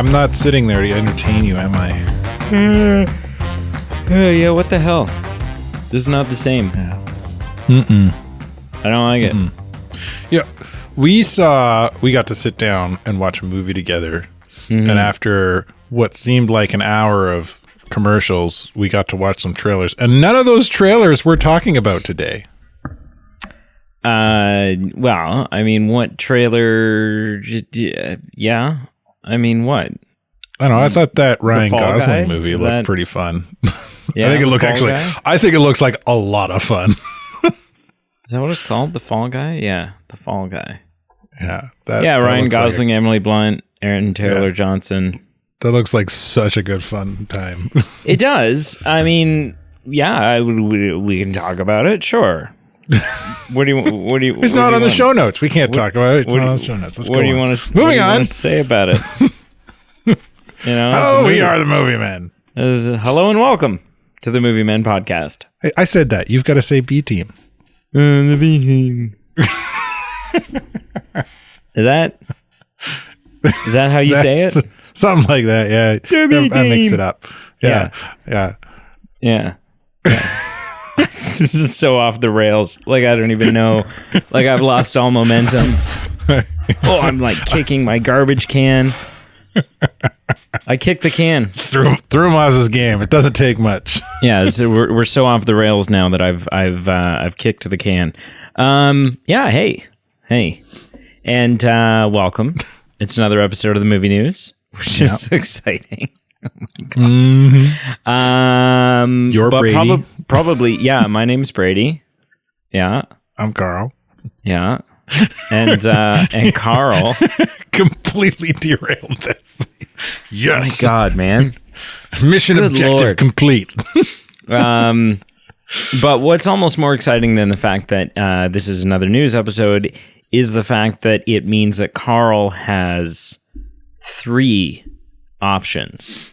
I'm not sitting there to entertain you, am I? Yeah, what the hell? This is not the same. Yeah. I don't like it. Yeah, we got to sit down and watch a movie together, and after what seemed like an hour of commercials, we got to watch some trailers, and none of those trailers we're talking about today. Well, I mean, what trailer? Yeah, I mean, what? I don't know. I thought that Ryan Fall Gosling Guy? movie Is looked that- pretty fun. Yeah, I think it looks Fall Guy? I think it looks like a lot of fun. Is that what it's called? The Fall Guy? Yeah, The Fall Guy. Yeah. Ryan looks Gosling, Emily Blunt, Aaron Taylor Johnson. That looks like such a good fun time. It does. I mean, yeah, we can talk about it. Sure. What do you? It's not on the show notes. We can't talk about it. It's not on the show notes. Let's go. What do you want to? Moving on. To say about it? Oh, we are the Movie Men. Hello and welcome to the Movie Men podcast. Hey, I said that. You've got to say B team. The B team. Is that how you say it? Something like that. Yeah, that makes it up. Yeah. This is so off the rails. Like, I don't even know. Like, I've lost all momentum. Oh, I'm like kicking my garbage can. I kicked the can. Through Maz's game. It doesn't take much. Yeah, so we're so off the rails now that I've kicked the can. Yeah, hey, and welcome. It's another episode of the Movie News, which is exciting. Oh my God. You're Brady. Probably, yeah. My name's Brady. Yeah, I'm Carl. yeah, and Carl Completely derailed this. Yes. Oh my God, man. Mission Good objective Lord. complete. But what's almost more exciting than the fact that this is another news episode is the fact that it means that Carl has 3 options.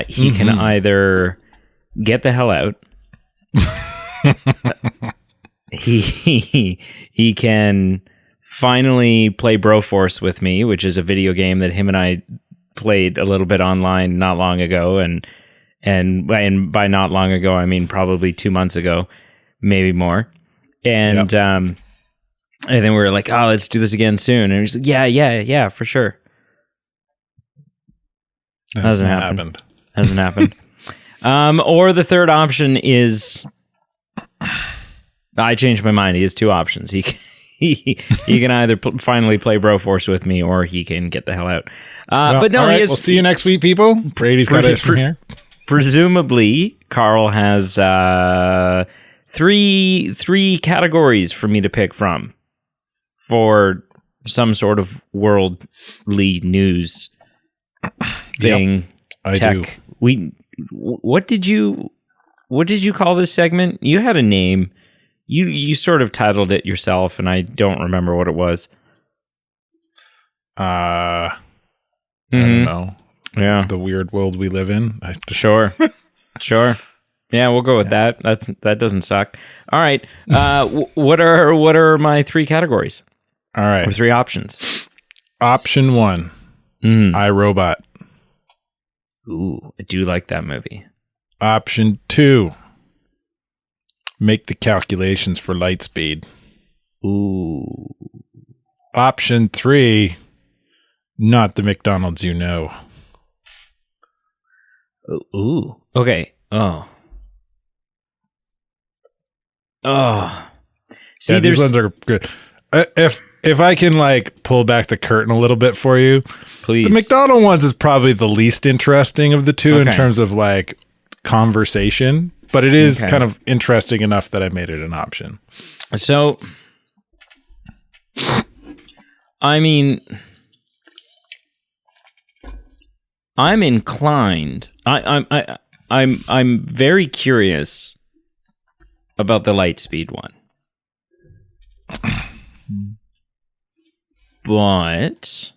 He can either get the hell out. He can finally play Broforce with me, which is a video game that him and I played a little bit online not long ago, and by not long ago I mean probably 2 months ago, maybe more. And and then we were like, oh, let's do this again soon. And he's like, yeah, for sure. Hasn't happened. Hasn't happened. Or the third option is, I changed my mind. He has 2 options. He can either finally play Broforce with me, or he can get the hell out. But no, right, he has. We'll see you next week, people. Brady's got us from here. Presumably, Carl has 3 categories for me to pick from for some sort of worldly news thing. Yep, I tech. do. What did you call this segment? You had a name. You sort of titled it yourself, and I don't remember what it was. I don't know. Yeah, The weird world we live in. Sure. Yeah, we'll go with that. That doesn't suck. All right. What are my 3 categories? All right. Or 3 options? Option 1, iRobot. Ooh, I do like that movie. Option 2, make the calculations for light speed. Ooh. Option 3, not the McDonald's you know. Ooh. Okay. Oh. See, Yeah, these ones are good. If I can like pull back the curtain a little bit for you, please. the McDonald ones is probably the least interesting of the 2 in Okay. terms of like conversation, but it is kind of interesting enough that I made it an option. So, I mean, I'm inclined. I'm very curious about the Lightspeed one, but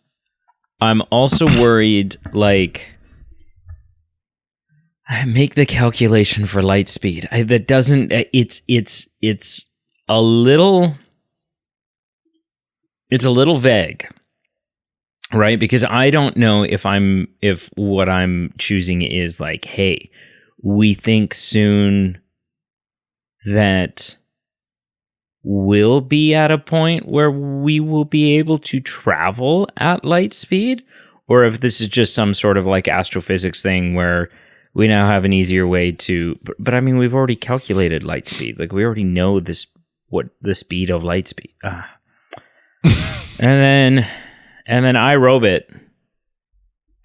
I'm also worried. Like, make the calculation for Lightspeed. That doesn't. It's a little. It's a little vague. right? Because I don't know if what I'm choosing is like, hey, we think soon that we'll be at a point where we will be able to travel at light speed, or if this is just some sort of like astrophysics thing where we now have an easier way to, but I mean, we've already calculated light speed. Like we already know what the speed of light speed. And then iRobot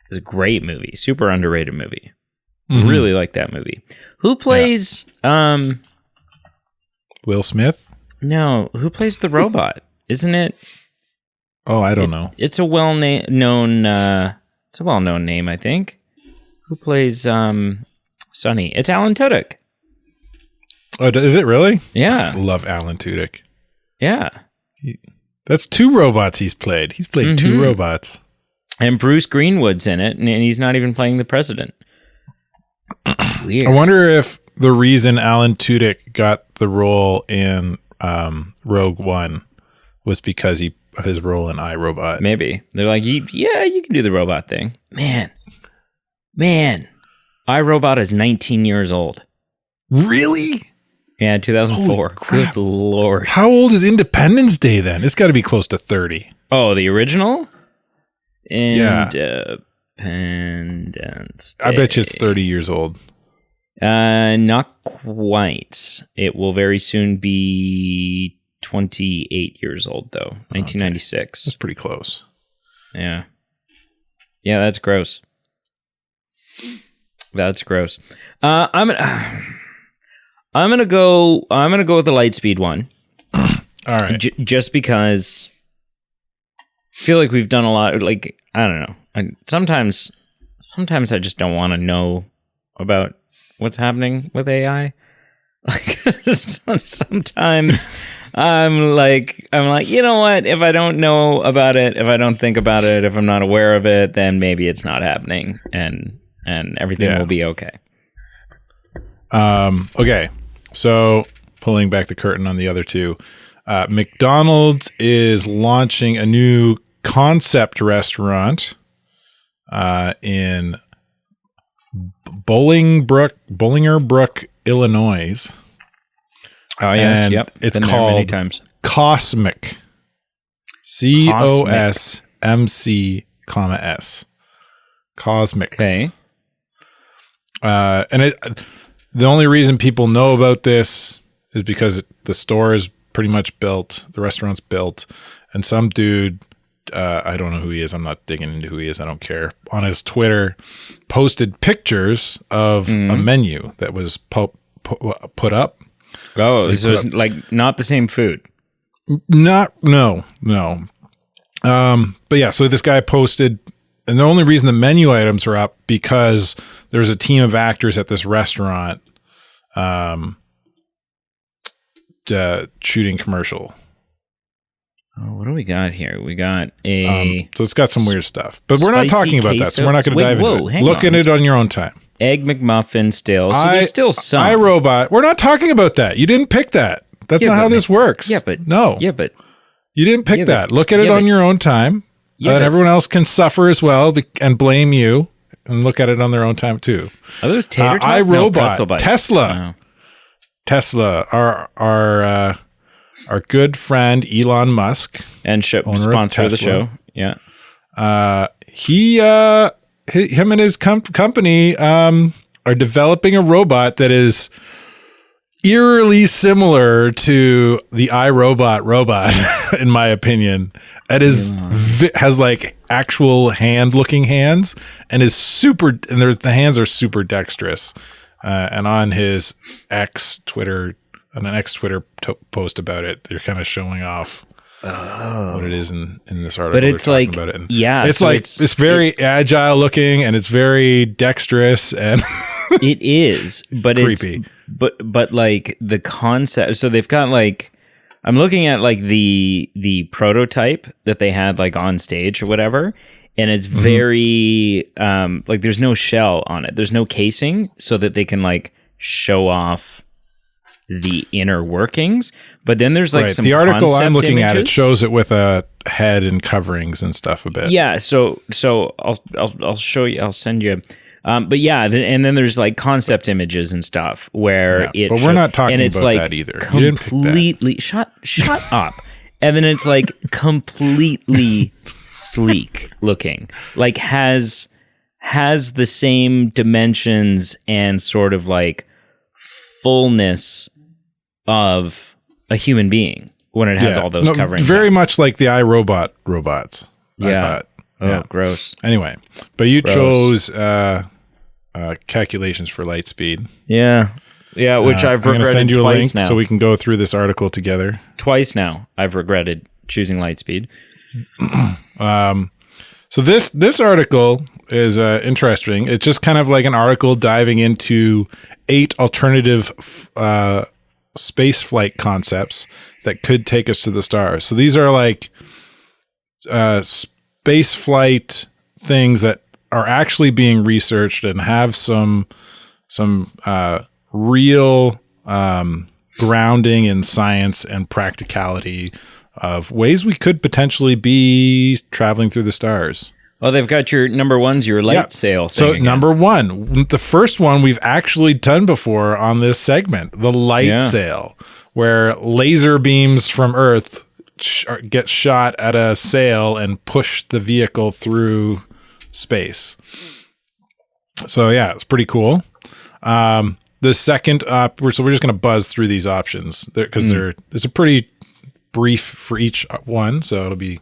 is a great movie, super underrated movie. Mm-hmm. Really like that movie. Who plays Will Smith? No, who plays the robot? Isn't it? Oh, I don't know. It's a well-known name, I think. Who plays Sonny? It's Alan Tudyk. Oh, is it really? Yeah. I love Alan Tudyk. Yeah. That's 2 robots he's played. He's played 2 robots. And Bruce Greenwood's in it, and he's not even playing the president. Weird. I wonder if the reason Alan Tudyk got the role in Rogue One was because of his role in iRobot. Maybe. They're like, you can do the robot thing. Man, iRobot is 19 years old. Really? Yeah, 2004. Good Lord. How old is Independence Day then? It's got to be close to 30. Oh, the original? Independence Day. I bet you it's 30 years old. Not quite. It will very soon be 28 years old, though. 1996. That's pretty close. Yeah. Yeah, that's gross. That's gross. I'm gonna go with the Lightspeed one. All right. Just because I feel like we've done a lot. Like, I don't know. Sometimes I just don't want to know about what's happening with AI. Like, sometimes I'm like, you know what? If I don't know about it, if I don't think about it, if I'm not aware of it, then maybe it's not happening, and everything will be okay. Okay. So pulling back the curtain on the other 2, McDonald's is launching a new concept restaurant in Bolingerbrook, Illinois. Oh yes, and yep. It's Been called there many times. Cosmic. COSMC, Cosmic. Okay. And the only reason people know about this is because the store is pretty much built, the restaurant's built, and some dude, I don't know who he is, I'm not digging into who he is, I don't care, on his Twitter posted pictures of a menu that was put up. Oh, so it's like not the same food. No. But yeah, so this guy posted, and the only reason the menu items are up because there's a team of actors at this restaurant shooting commercial. Oh, what do we got here? We got a so it's got some weird stuff, but we're not talking about that, so we're not going to dive into it. Look at it on your own time. Egg McMuffin still. So there's still some. iRobot. We're not talking about that. You didn't pick that. That's not how this works. Yeah, but no. Yeah, but you didn't pick that. Look at it on your own time. And everyone else can suffer as well and blame you and look at it on their own time too. Are those tater tots? iRobot. No, Tesla. Oh. Tesla. Our good friend Elon Musk and sponsor of the show. Yeah. Him and his company are developing a robot that is eerily similar to the iRobot robot, in my opinion. It has like actual hand-looking hands and is super, and the hands are super dexterous. And on his Twitter post about it, they're kind of showing off what it is in this article. But it's like, about it. And it's it's very agile looking and it's very dexterous and it is, but it's creepy. But like the concept. So they've got like, I'm looking at like the prototype that they had like on stage or whatever, and it's very like there's no shell on it. There's no casing so that they can like show off the inner workings. But then there's like some the article I'm concept looking at, it images. shows it with a head and coverings and stuff a bit. Yeah, so I'll show you. I'll send you. But yeah, and then there's like concept images and stuff where but we're not talking and it's about like that either. You didn't pick that. Completely shut up. And then it's like completely sleek looking, like has the same dimensions and sort of like fullness of a human being when it has all those coverings. Very much like the iRobot robots. I thought. Oh, gross. Anyway, but you chose calculations for light speed. Yeah. Yeah, which I've regretted send you a twice link now. so we can go through this article together. Twice now, I've regretted choosing Lightspeed. So this article is interesting. It's just kind of like an article diving into 8 alternative space flight concepts that could take us to the stars. So these are like space flight things that are actually being researched and have some real grounding in science and practicality of ways we could potentially be traveling through the stars. Well, they've got your number one's your light sail thing. So again. number one, the first one we've actually done before on this segment, the light sail, where laser beams from Earth get shot at a sail and push the vehicle through space. So yeah, it's pretty cool. The second, so we're just going to buzz through these options because it's a pretty brief for each one, so it'll be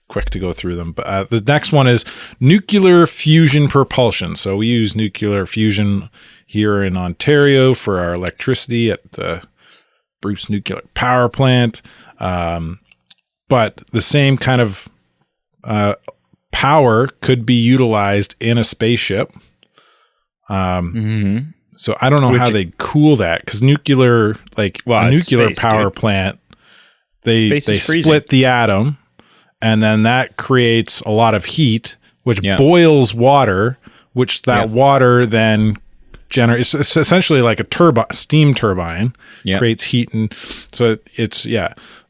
quick to go through them. But the next one is nuclear fusion propulsion. So we use nuclear fusion here in Ontario for our electricity at the Bruce Nuclear Power Plant. But the same kind of power could be utilized in a spaceship. So I don't know how they cool that, because nuclear, a nuclear space, power plant, they split the atom, and then that creates a lot of heat, which boils water, which that water then generates. It's essentially like a steam turbine, creates heat, and so it's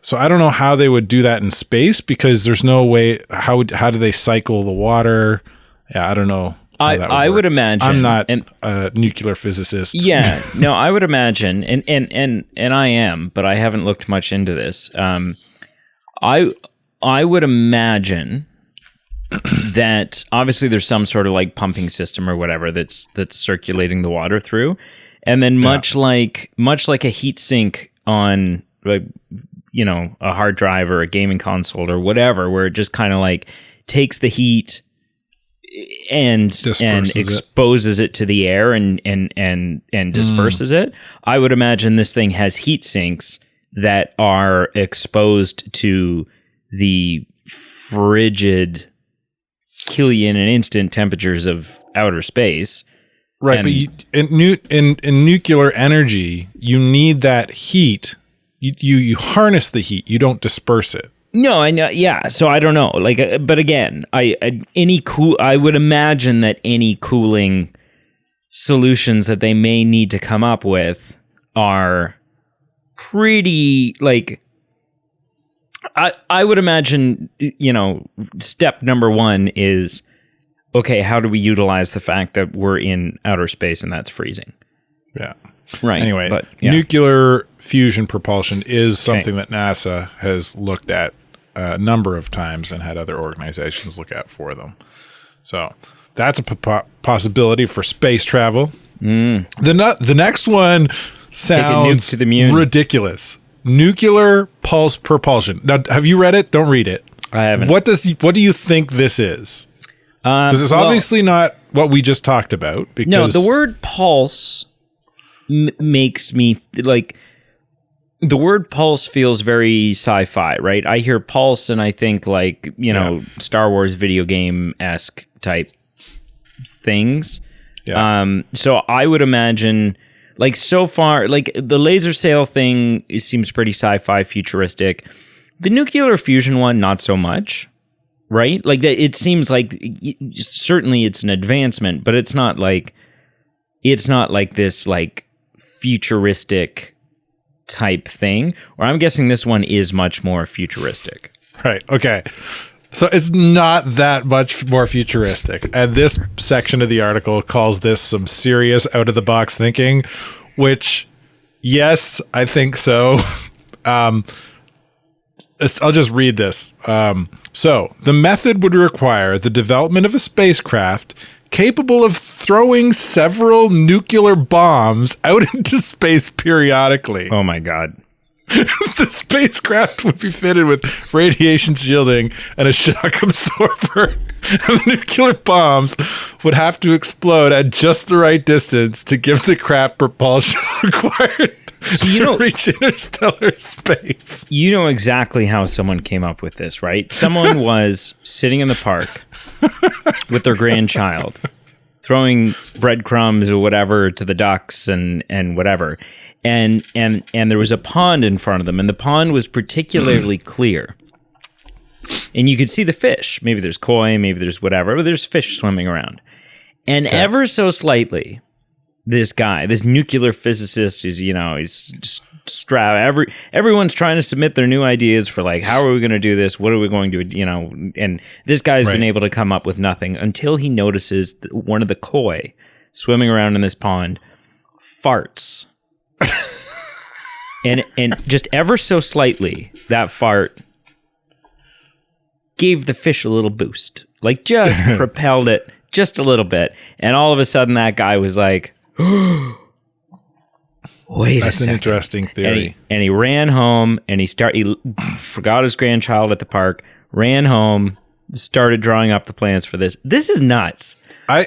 So I don't know how they would do that in space, because there's no way. How do they cycle the water? Yeah, I don't know. I would imagine. I'm not a nuclear physicist. Yeah, no, I would imagine, and I am, but I haven't looked much into this. I would imagine that obviously there's some sort of like pumping system or whatever that's circulating the water through, and then much like a heat sink on a hard drive or a gaming console or whatever, where it just kind of like takes the heat and exposes it to the air and disperses it. I would imagine this thing has heat sinks that are exposed to the frigid, kill you in an instant temperatures of outer space. Right, but in nuclear energy, you need that heat. You harness the heat. You don't disperse it. No, I know. Yeah, so I don't know. But again, I would imagine that any cooling solutions that they may need to come up with are pretty I would imagine, step number one is, okay, how do we utilize the fact that we're in outer space and that's freezing? Yeah. Right. Anyway, nuclear fusion propulsion is something that NASA has looked at a number of times and had other organizations look at for them. So that's a possibility for space travel. The next one sounds to the moon. Ridiculous. Nuclear pulse propulsion. Now, have you read it? Don't read it. I haven't. What do you think this is? Because it's obviously not what we just talked about. Because no, the word pulse makes me the word pulse feels very sci-fi, right? I hear pulse and I think Star Wars video game-esque type things. Yeah. So I would imagine, so far, the laser sail thing seems pretty sci-fi futuristic. The nuclear fusion one, not so much, right? It seems certainly it's an advancement, but it's not like this futuristic type thing, or I'm guessing this one is much more futuristic. Right. Okay. So it's not that much more futuristic. And this section of the article calls this some serious out-of-the-box thinking, which, yes, I think so. I'll just read this. So the method would require the development of a spacecraft capable of throwing several nuclear bombs out into space periodically. Oh, my God. The spacecraft would be fitted with radiation shielding and a shock absorber, and the nuclear bombs would have to explode at just the right distance to give the craft propulsion required to reach interstellar space. You know exactly how someone came up with this, right? Someone was sitting in the park with their grandchild, throwing breadcrumbs or whatever to the ducks and whatever. And there was a pond in front of them, and the pond was particularly clear. And you could see the fish. Maybe there's koi, maybe there's whatever, but there's fish swimming around. And ever so slightly, this guy, this nuclear physicist, he's just everyone's trying to submit their new ideas for like, how are we going to do this? What are we going to, and this guy's been able to come up with nothing until he notices that one of the koi swimming around in this pond farts. and just ever so slightly, that fart gave the fish a little boost, like just propelled it just a little bit. And all of a sudden that guy was like, wait a second. That's an interesting theory. And he ran home and he forgot his grandchild at the park, ran home, started drawing up the plans for this. This is nuts.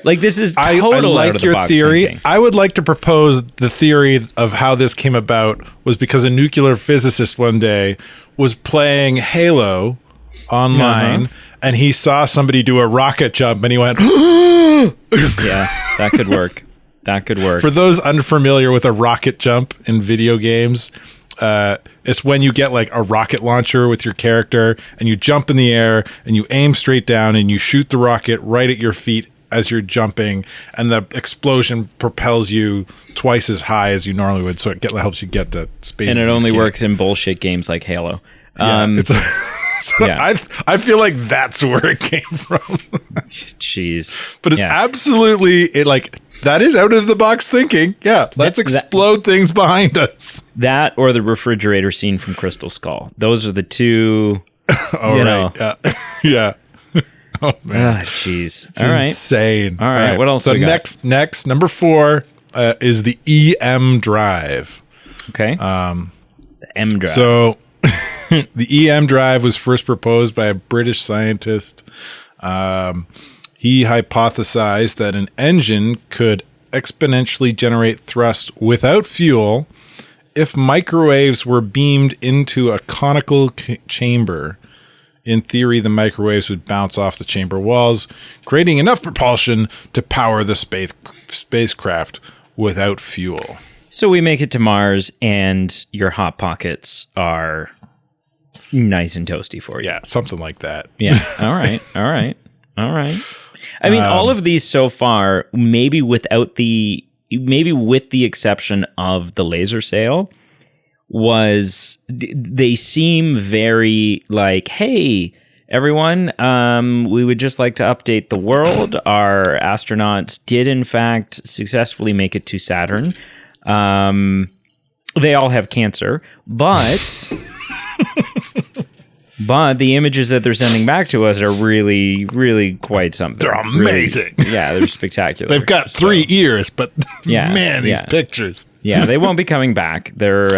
This is total I like out of the your box theory. thinking. I would like to propose the theory of how this came about was because a nuclear physicist one day was playing Halo online and he saw somebody do a rocket jump and he went, yeah, that could work. That could work. For those unfamiliar with a rocket jump in video games, it's when you get like a rocket launcher with your character and you jump in the air and you aim straight down and you shoot the rocket right at your feet as you're jumping, and the explosion propels you twice as high as you normally would, so it helps you get to space. And it only works in bullshit games like Halo. I feel like that's where it came from. Jeez. But it's absolutely that is out of the box thinking. Yeah, let's explode things behind us. That or the refrigerator scene from Crystal Skull. Those are the two. Yeah. Yeah. Oh man. Jeez. It's insane. All right. What else? So we got? next number 4 is the EM drive. Okay. The M drive. So the EM drive was first proposed by a British scientist. He hypothesized that an engine could exponentially generate thrust without fuel if microwaves were beamed into a conical chamber. In theory, the microwaves would bounce off the chamber walls, creating enough propulsion to power the spacecraft without fuel. So we make it to Mars, and your Hot Pockets are nice and toasty for you. Yeah, something like that. Yeah. All right. I mean, all of these so far, maybe with the exception of the laser sail, they seem very like, hey, everyone, we would just like to update the world. Our astronauts did, in fact, successfully make it to Saturn. They all have cancer, but the images that they're sending back to us are really, really quite something. They're amazing. Really, yeah, they're spectacular. They've got 3 ears, but man, these pictures. Yeah, they won't be coming back. They're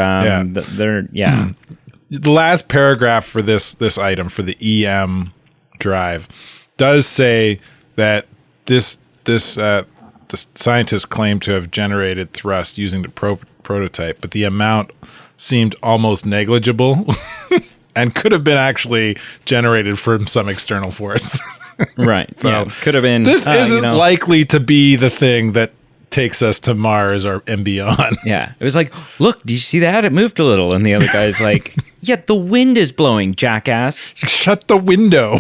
The last paragraph for this item for the EM drive does say that the scientists claim to have generated thrust using the prototype, but the amount seemed almost negligible and could have been actually generated from some external force. Right. So could have been. This isn't likely to be the thing that takes us to Mars and beyond. Yeah. It was like, look, do you see that? It moved a little. And the other guy's like, yeah, the wind is blowing, jackass. Shut the window.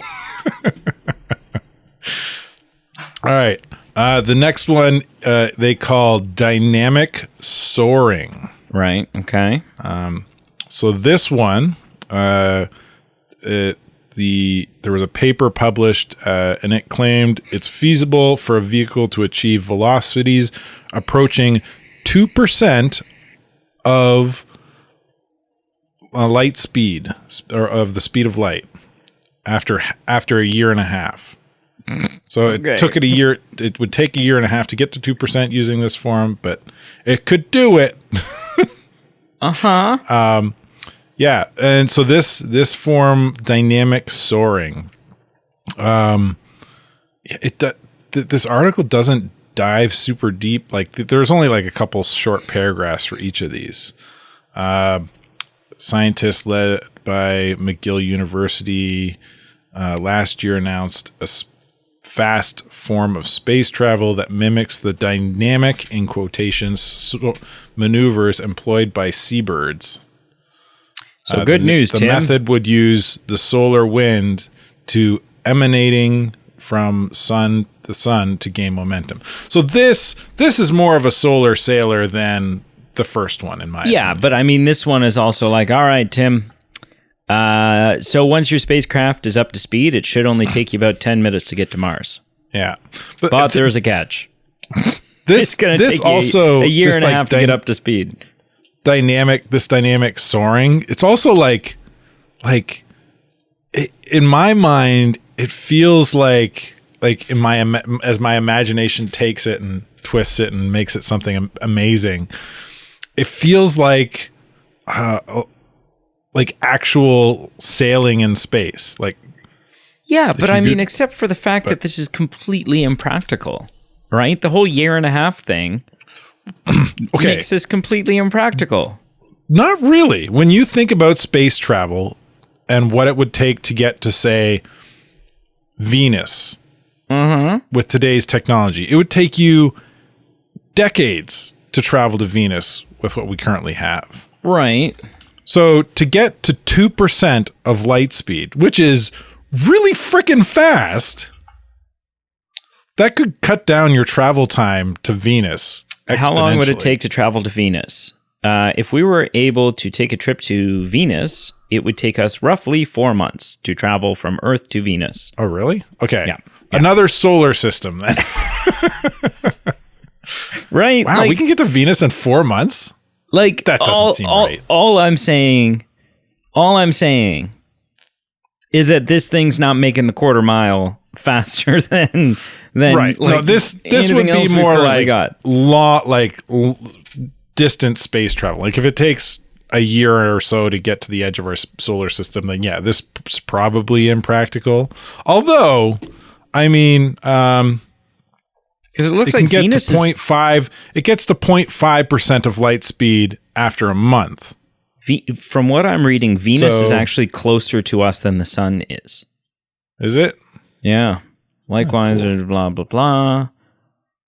All right. The next one they call dynamic soaring. Right. Okay. So this one, there was a paper published, and it claimed it's feasible for a vehicle to achieve velocities approaching 2% of light speed, or of the speed of light, after a year and a half. So it took it a year. It would take a year and a half to get to 2% using this form, but it could do it. Yeah, and so this form, dynamic soaring, this article doesn't dive super deep. Like there's only like a couple short paragraphs for each of these. Scientists led by McGill University last year announced a fast form of space travel that mimics the dynamic, in quotations, maneuvers employed by seabirds. So good news, the Tim. method would use the solar wind to emanating from the sun to gain momentum. So this is more of a solar sailor than the first one, in my opinion. But I mean, this one is also like, all right, Tim. So once your spacecraft is up to speed, it should only take you about 10 minutes to get to Mars. Yeah, but there's a catch. It's going to take a year and a half to get up to speed. This dynamic soaring. It's also like in my mind, it feels like as my imagination takes it and twists it and makes it something amazing. It feels like actual sailing in space. But I mean, except for the fact that this is completely impractical, right? The whole year and a half thing makes this completely impractical. Not really. When you think about space travel and what it would take to get to, say, Venus with today's technology, it would take you decades to travel to Venus with what we currently have. Right. So to get to 2% of light speed, which is really freaking fast, that could cut down your travel time to Venus exponentially. How long would it take to travel to Venus? If we were able to take a trip to Venus, it would take us roughly 4 months to travel from Earth to Venus. Oh, really? Okay. Yeah. Another solar system then. Right. Wow, we can get to Venus in 4 months? Like, that doesn't seem right. All I'm saying is that this thing's not making the quarter mile faster than right. Like, no, this would be more like distant space travel. Like if it takes a year or so to get to the edge of our solar system, then yeah, this is probably impractical. Although, I mean, because it looks like Venus to 0.5. It gets to 0.5% of light speed after a month. From what I'm reading, Venus is actually closer to us than the sun is. Is it? Yeah. Likewise, blah blah blah.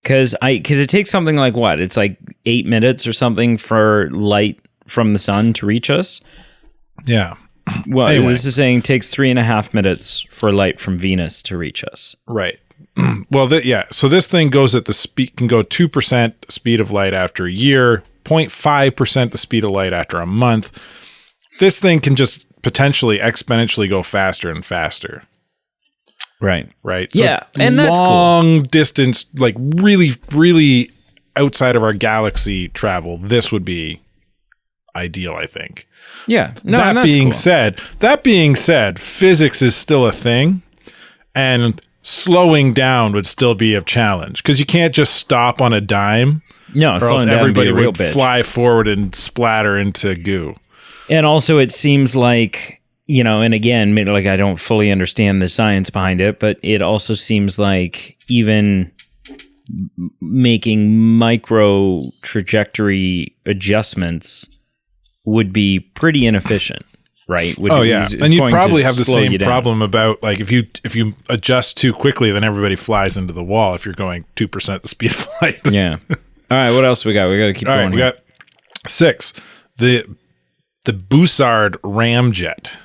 Because it takes something like what? It's like 8 minutes or something for light from the sun to reach us. Yeah. Well, anyway. This is saying it takes 3.5 minutes for light from Venus to reach us. Right. Well, so this thing goes at the speed, can go 2% speed of light after a year, 0.5% the speed of light after a month. This thing can just potentially exponentially go faster and faster. Right. So yeah, and that's long distance, like really, really outside of our galaxy travel. This would be ideal, I think. Yeah. No, that being said, physics is still a thing, and slowing down would still be a challenge because you can't just stop on a dime. No, or else everybody would fly forward and splatter into goo. And also, it seems like, and again, like I don't fully understand the science behind it, but it also seems like even making micro trajectory adjustments would be pretty inefficient, right? And you'd probably have the same problem about like if you adjust too quickly, then everybody flies into the wall if you're going 2% the speed of light. Yeah. All right, what else we got? We got to keep going. We got 6. The Bussard ramjet.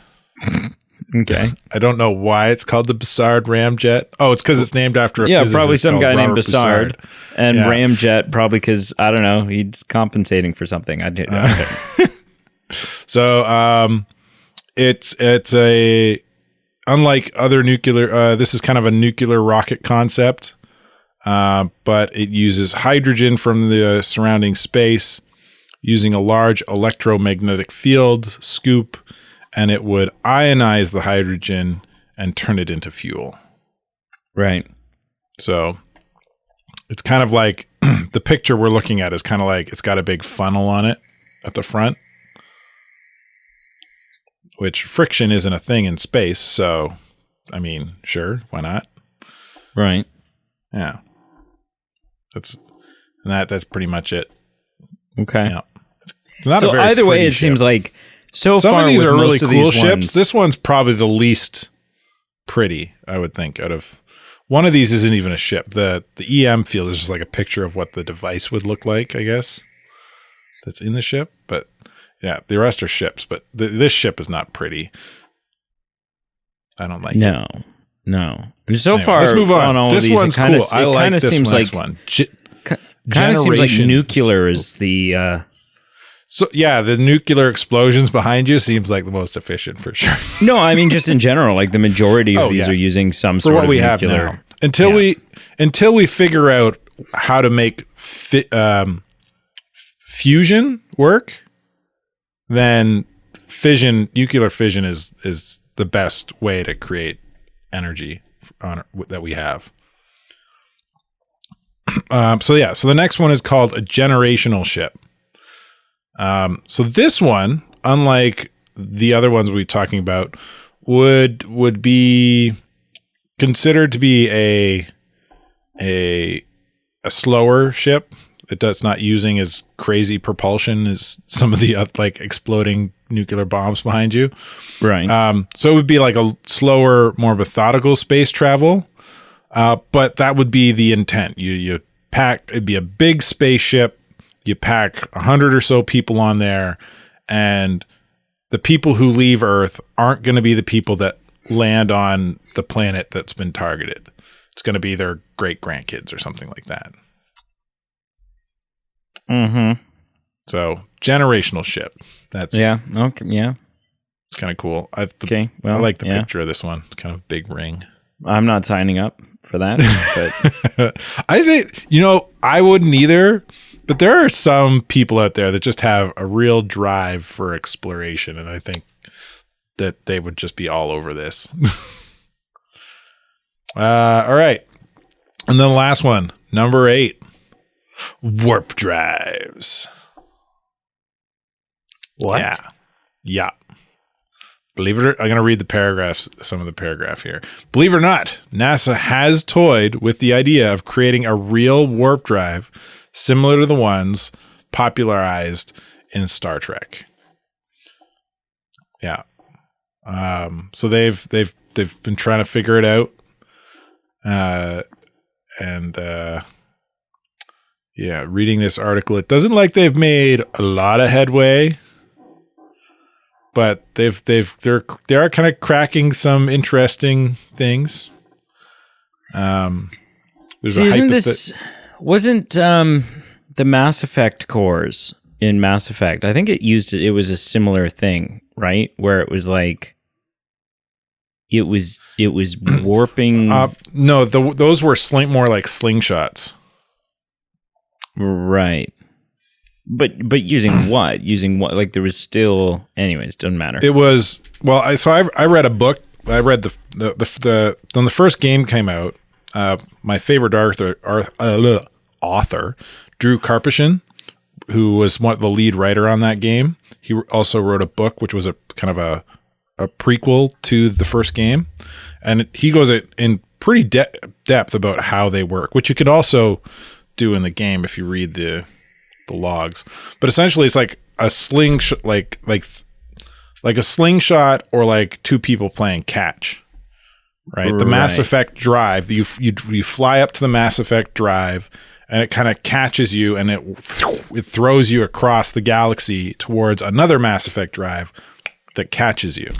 Okay. I don't know why it's called the Bussard ramjet. Oh, it's because it's named after a physicist probably some called guy named Robert Bussard. And Yeah. ramjet probably because, I don't know, he's compensating for something. I don't know. So it's a unlike other nuclear. This is kind of a nuclear rocket concept, but it uses hydrogen from the surrounding space using a large electromagnetic field scoop, and it would ionize the hydrogen and turn it into fuel. Right. So it's kind of like the picture we're looking at is kind of like it's got a big funnel on it at the front, which friction isn't a thing in space. So, I mean, sure, why not? Right. Yeah. That's pretty much it. Okay. Yeah. It's not So a very either way, pretty it ship. seems like so Some far of these with are really most of cool these ships. ones- This one's probably the least pretty, I would think, out of one of these isn't even a ship. The EM field is just like a picture of what the device would look like, I guess. That's in the ship, but yeah, the rest are ships, but this ship is not pretty. I don't like it. No. So Anyway, far, let's move on. all this of these, one's it kinda, cool. I it like kind of this seems next like one. kind of seems like Generation. nuclear is the. So yeah, the nuclear explosions behind you seems like the most efficient for sure. No, I mean just in general, like the majority of these yeah. are using some For sort what of we have nuclear. now, until we figure out how to make fusion work, then nuclear fission is the best way to create energy that we have. So the next one is called a generational ship. So this one, unlike the other ones we're talking about, would be considered to be a slower ship. It's not using as crazy propulsion as some of the like exploding nuclear bombs behind you. Right. So it would be like a slower, more methodical space travel. But that would be the intent. You pack, it'd be a big spaceship. You pack 100 or so people on there, and the people who leave Earth aren't going to be the people that land on the planet that's been targeted. It's going to be their great grandkids or something like that. Mm-hmm. So generational ship. That's Yeah. Okay. Yeah. It's kind of cool. I like the picture of this one. It's kind of a big ring. I'm not signing up for that, but I think, I wouldn't either, but there are some people out there that just have a real drive for exploration, and I think that they would just be all over this. All right. And then the last one, number 8, warp drives. what? Yeah. Believe it or I'm going to read some of the paragraph here. Believe it or not, NASA has toyed with the idea of creating a real warp drive similar to the ones popularized in Star Trek. Yeah. So they've been trying to figure it out. Reading this article, it doesn't like they've made a lot of headway. But they are kind of cracking some interesting things. Wasn't the Mass Effect cores in Mass Effect? I think it was a similar thing, right? Where it was like it was warping. No, those were more like slingshots. Right. But using what? Using what? Like there was still. Anyways, doesn't matter. It was I read a book. I read the when the first game came out. My favorite author, Drew Karpyshyn, who was the lead writer on that game. He also wrote a book which was a kind of a prequel to the first game, and he goes in pretty depth about how they work, which you could also do in the game if you read the logs. But essentially it's like a slingshot, like a slingshot, or like two people playing catch, right? The Mass Effect drive, you fly up to the Mass Effect drive, and it kind of catches you, and it throws you across the galaxy towards another Mass Effect drive that catches you.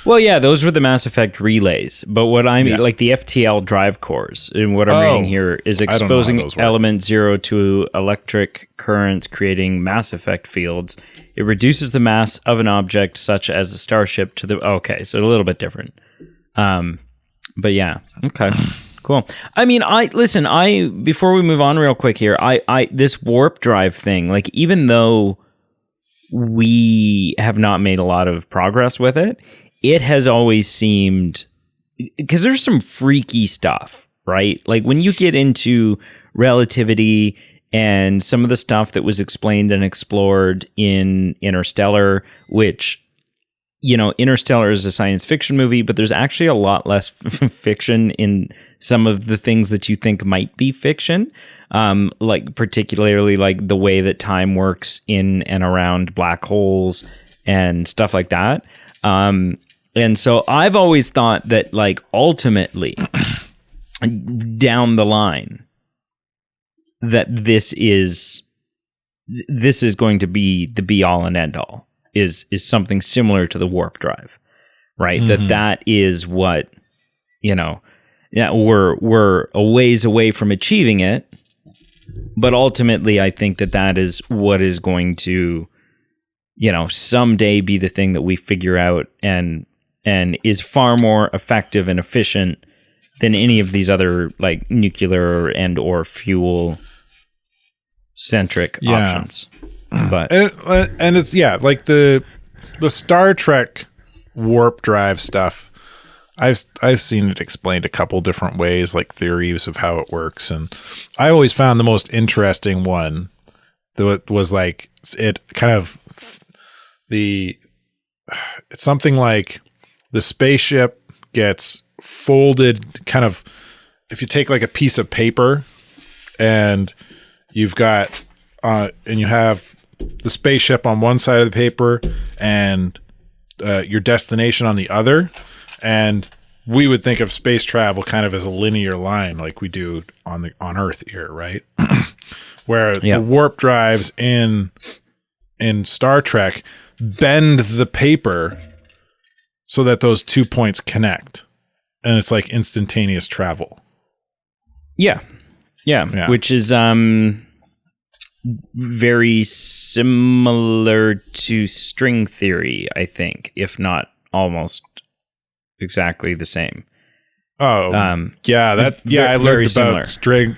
Well, yeah, those were the Mass Effect relays. But what I mean, Yeah. like the FTL drive cores, and what I'm reading here is I don't know how exposing those work. element 0 to electric currents, creating Mass Effect fields. It reduces the mass of an object, such as a starship, to the... Okay, so a little bit different. But yeah, okay, cool. I mean, before we move on real quick here, this warp drive thing, like, even though we have not made a lot of progress with it, it has always seemed, because there's some freaky stuff, right? Like when you get into relativity and some of the stuff that was explained and explored in Interstellar, which, you know, Interstellar is a science fiction movie, but there's actually a lot less fiction in some of the things that you think might be fiction. Like particularly like the way that time works in and around black holes and stuff like that. And so I've always thought that, like, ultimately down the line, that this is going to be the be all and end all, is something similar to the warp drive, right? Mm-hmm. That is what, you know, yeah, we're a ways away from achieving it, but ultimately I think that is what is going to, you know, someday be the thing that we figure out and is far more effective and efficient than any of these other, like, nuclear and or fuel centric options. But and it's like the Star Trek warp drive stuff. I've seen it explained a couple different ways, like theories of how it works, and I always found the most interesting one that was like it kind of it's something like the spaceship gets folded, kind of, if you take like a piece of paper and you've got and you have the spaceship on one side of the paper and your destination on the other, and we would think of space travel kind of as a linear line like we do on Earth here, right? Where the warp drives in Star Trek bend the paper so that those 2 points connect, and it's like instantaneous travel. Yeah. Which is very similar to string theory, I think, if not almost exactly the same. Oh, I learned about string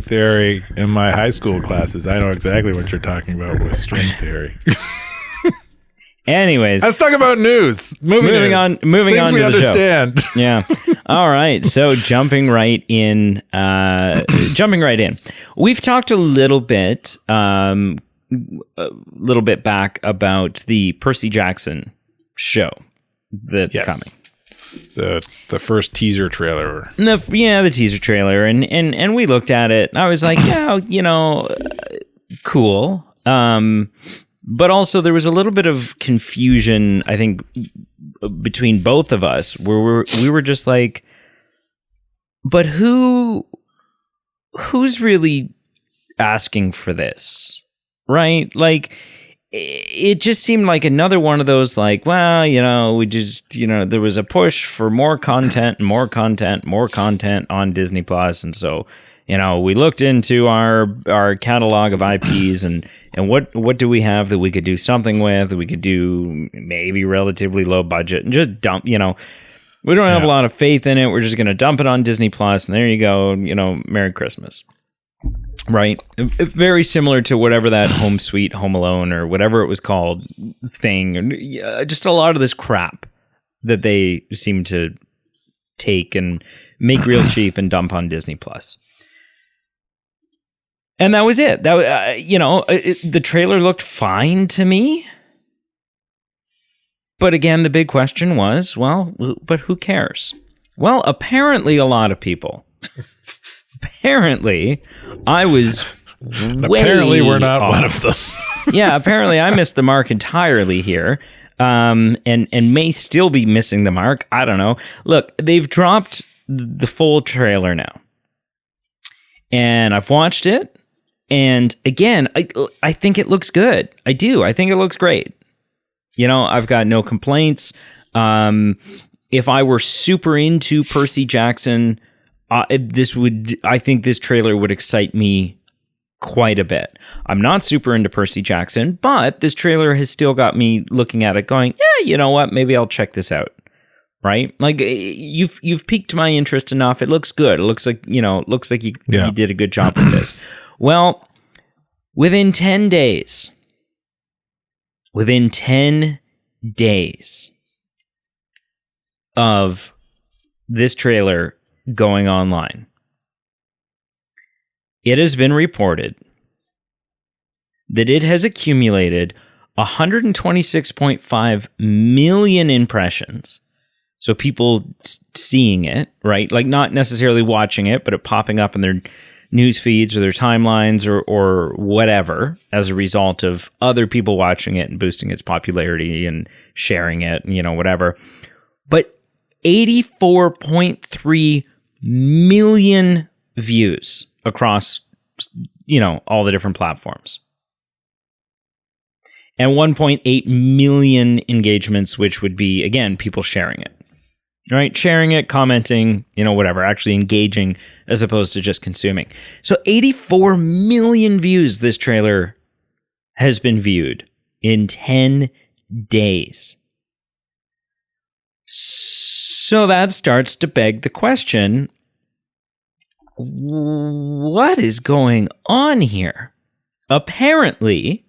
theory in my high school classes. I know exactly what you're talking about with string theory. Anyways, let's talk about news. Moving on Things to the understand. Show. Yeah. All right. So jumping right in. We've talked a little bit back about the Percy Jackson show that's coming. The first teaser trailer. The teaser trailer, and we looked at it. And I was like, yeah, you know, cool. But also there was a little bit of confusion, I think, between both of us, where we were just like, but who's really asking for this, right? Like, it just seemed like another one of those, like, well, you know, we just, you know, there was a push for more content on Disney Plus, and so, you know, we looked into our catalog of IPs and what do we have that we could do something with, that we could do maybe relatively low budget and just dump, you know, we don't have a lot of faith in it. We're just going to dump it on Disney Plus, and there you go, you know, Merry Christmas. Right? Very similar to whatever that Home Sweet Home Alone or whatever it was called thing. Just a lot of this crap that they seem to take and make real cheap and dump on Disney Plus. And that was it. That the trailer looked fine to me. But again, the big question was, well, but who cares? Well, apparently a lot of people. Apparently, I was apparently we're not one of them. Yeah, apparently I missed the mark entirely here. And may still be missing the mark. I don't know. Look, they've dropped the full trailer now. And I've watched it. And again, I think it looks good. I do. I think it looks great. You know, I've got no complaints. If I were super into Percy Jackson, I think this trailer would excite me quite a bit. I'm not super into Percy Jackson, but this trailer has still got me looking at it going, yeah, you know what? Maybe I'll check this out. Right? Like you've piqued my interest enough. It looks good. It looks like, you did a good job with this. Well, within 10 days of this trailer going online, it has been reported that it has accumulated 126.5 million impressions. So people seeing it, right? Like not necessarily watching it, but it popping up in their news feeds or their timelines or whatever as a result of other people watching it and boosting its popularity and sharing it and, whatever. But 84.3 million views across, all the different platforms. And 1.8 million engagements, which would be, again, people sharing it. Right? Sharing it, commenting, whatever, actually engaging as opposed to just consuming. So 84 million views this trailer has been viewed in 10 days. So that starts to beg the question, what is going on here? Apparently,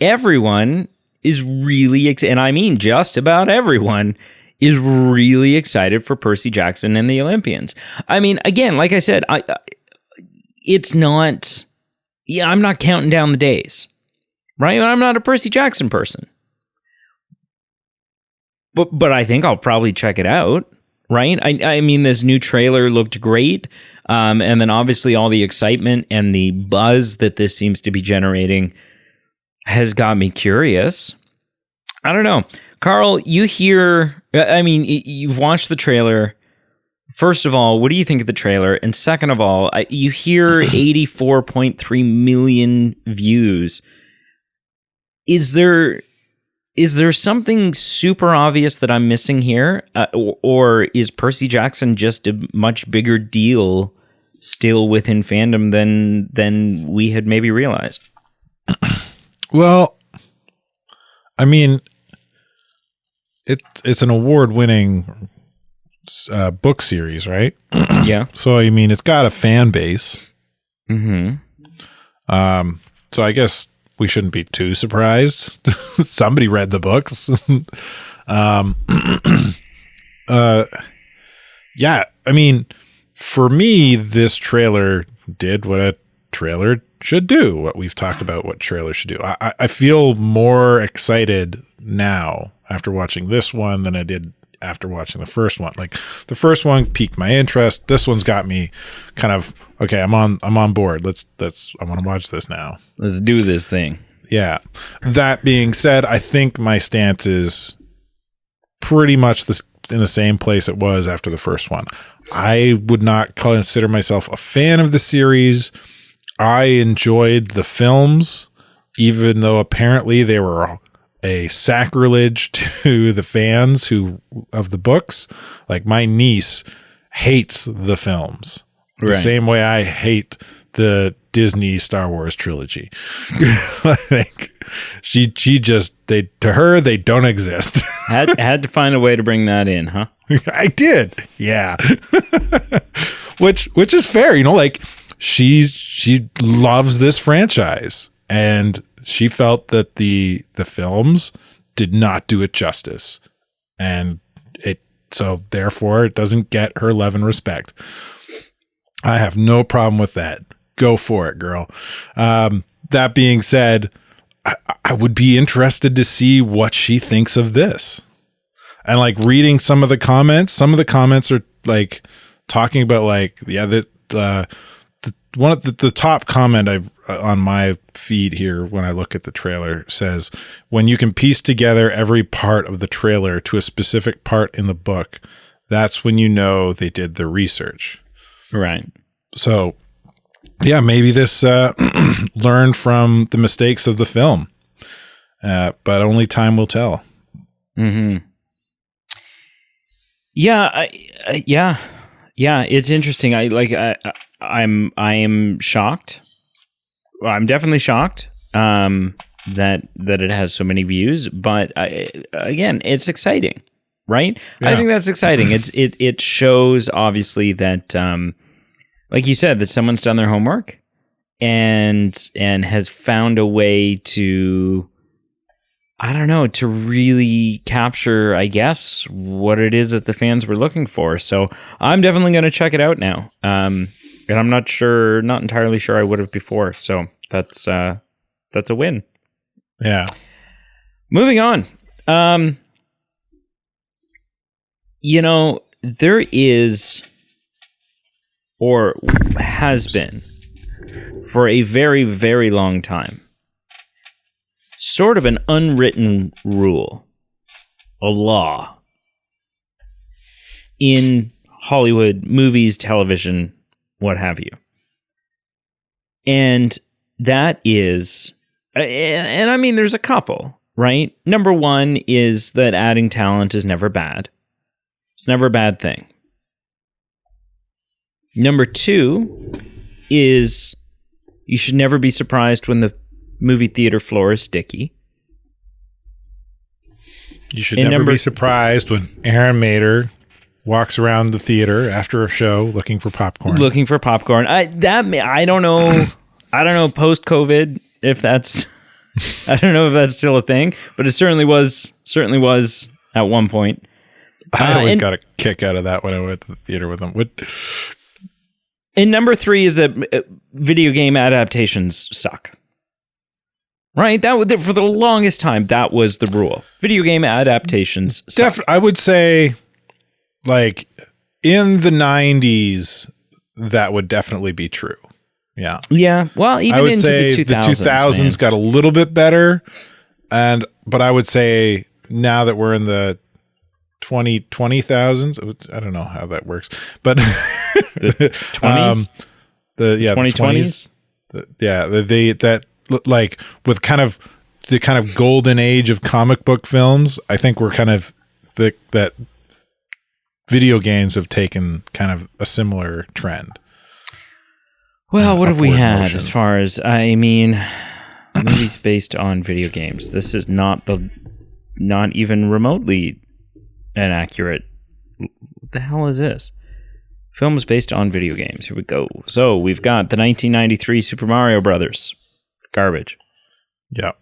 everyone is really excited, and I mean just about everyone is really excited for Percy Jackson and the Olympians. I mean, again, like I said, it's not, I'm not counting down the days, right? I'm not a Percy Jackson person. But I think I'll probably check it out, right? I mean, this new trailer looked great. And then obviously all the excitement and the buzz that this seems to be generating has got me curious. I don't know. Carl, you've watched the trailer. First of all, what do you think of the trailer? And second of all, you hear 84.3 million views. Is there something super obvious that I'm missing here? Or is Percy Jackson just a much bigger deal still within fandom than we had maybe realized? Well, I mean, it's an award-winning book series, right? Yeah. So, I mean, it's got a fan base. Mm-hmm. So I guess we shouldn't be too surprised. Somebody read the books. Yeah, I mean, for me, this trailer did what a trailer should do, what we've talked about what trailers should do. I feel more excited now after watching this one than I did after watching the first one. Like the first one piqued my interest. This one's got me kind of, okay, I'm on board. I want to watch this now. Let's do this thing. Yeah. That being said, I think my stance is pretty much in the same place it was after the first one. I would not consider myself a fan of the series. I enjoyed the films, even though apparently they were a sacrilege to the fans of the books. Like my niece hates the films the same way I hate the Disney Star Wars trilogy. Like she just they don't exist. had to find a way to bring that in, huh? I did. Yeah. which is fair, like she loves this franchise and she felt that the films did not do it justice. And so therefore it doesn't get her love and respect. I have no problem with that. Go for it, girl. That being said, I would be interested to see what she thinks of this. And like reading some of the comments are like talking about like, yeah, one of the top comment I've on my feed here when I look at the trailer says, when you can piece together every part of the trailer to a specific part in the book, that's when you know they did the research. Right. So, yeah, maybe this learned from the mistakes of the film, but only time will tell. Mm-hmm. Yeah, it's interesting. I am shocked. Well, I'm definitely shocked that it has so many views, but again, it's exciting, right? Yeah. I think that's exciting. It shows obviously that like you said, that someone's done their homework and has found a way to, I don't know, to really capture, I guess, what it is that the fans were looking for. So I'm definitely going to check it out now. And I'm not entirely sure I would have before. So that's a win. Yeah. Moving on. There is, or has been, for a very, very long time, sort of an unwritten rule, a law in Hollywood, movies, television, what have you. And that is, and I mean, there's a couple, right? Number one is that adding talent is never bad. It's never a bad thing. Number two is you should never be surprised when the movie theater floor is sticky. You should never be surprised when Aaron Mater walks around the theater after a show looking for popcorn. I don't know. I don't know post COVID if that's I don't know if that's still a thing, but it certainly was at one point. I always got a kick out of that when I went to the theater with them. And number three is that video game adaptations suck. Right? That for the longest time, that was the rule. Video game adaptations suck. I would say, like, in the 90s, that would definitely be true. Yeah. Yeah. Well, even into the 2000s. The 2000s got a little bit better. But I would say now that we're in the 20,000s, I don't know how that works, but the 20s, the 2020s, that like with kind of the kind of golden age of comic book films. I think we're kind of that video games have taken kind of a similar trend. Well, what have we had as far as, I mean, movies based on video games? This is not even remotely an accurate. What the hell is this? Films based on video games. Here we go. So we've got the 1993 Super Mario Brothers. Garbage. Yeah.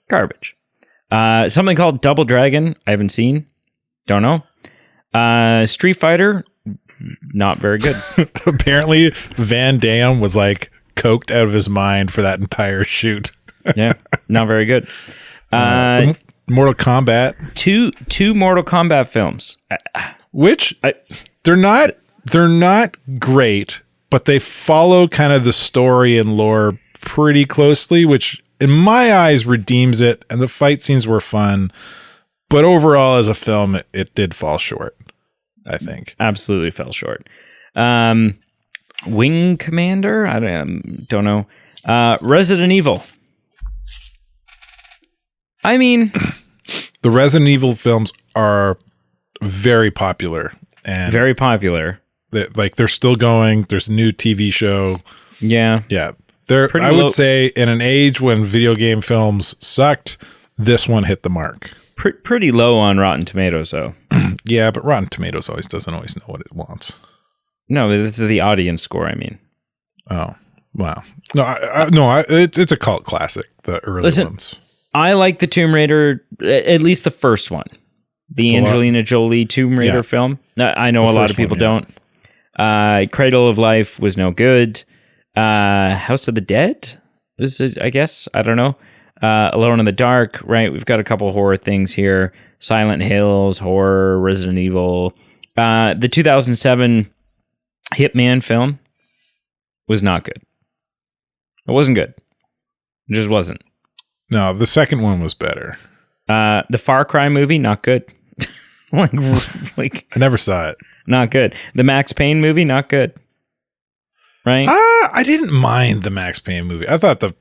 Garbage. Something called Double Dragon. I haven't seen. Don't know. Street Fighter. Not very good. Apparently Van Damme was like coked out of his mind for that entire shoot. Yeah. Not very good. Mortal Kombat. Two Mortal Kombat films. Which they're not great, but they follow kind of the story and lore pretty closely, which in my eyes redeems it, and the fight scenes were fun, but overall as a film it did fall short, I think. Absolutely fell short. Wing Commander? I don't know. Resident Evil. I mean, the Resident Evil films are very popular. And very popular. They're still going. There's a new TV show. Yeah. Yeah. I would say in an age when video game films sucked, this one hit the mark. Pretty low on Rotten Tomatoes, though. Yeah, but Rotten Tomatoes doesn't always know what it wants. No, this is the audience score, I mean. Oh, wow. No, it's a cult classic, the early ones. I like the Tomb Raider, at least the first one. The Angelina Jolie Tomb Raider film. I know a lot of people don't. Cradle of Life was no good. House of the Dead was it, I guess. I don't know. Alone in the Dark, right? We've got a couple horror things here. Silent Hills, horror, Resident Evil. The 2007 Hitman film was not good. It wasn't good. It just wasn't. No, the second one was better. The Far Cry movie, not good. like I never saw it. Not good. The Max Payne movie, not good. Right? I didn't mind the Max Payne movie. I thought the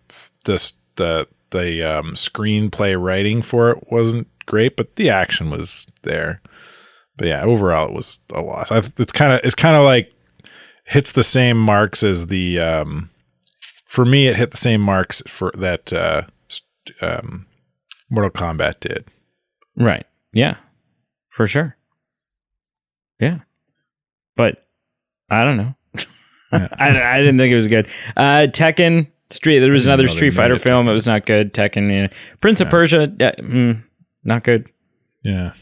screenplay writing for it wasn't great, but the action was there. But yeah, overall it was a loss. It's kind of like hits the same marks as the for me it hit the same marks for that Mortal Kombat did. Right. Yeah. For sure. Yeah. But I don't know. Yeah. I didn't think it was good. Tekken there was another Street Fighter film. It was not good. Tekken, yeah. Prince of Persia, not good. Yeah.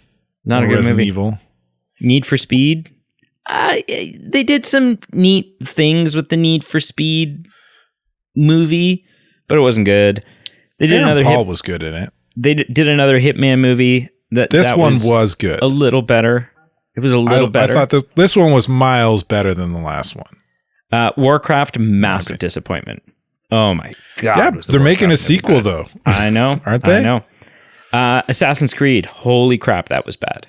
Not a good Resident movie. Evil. Need for Speed. They did some neat things with the Need for Speed movie, but it wasn't good. They did Aaron Paul was good in it. They did another Hitman movie. That one was good. A little better. It was a little better. I thought this one was miles better than the last one. Warcraft, massive disappointment. Oh my God. Yeah, they're making a sequel though. I know. Aren't they? I know. Assassin's Creed. Holy crap, that was bad.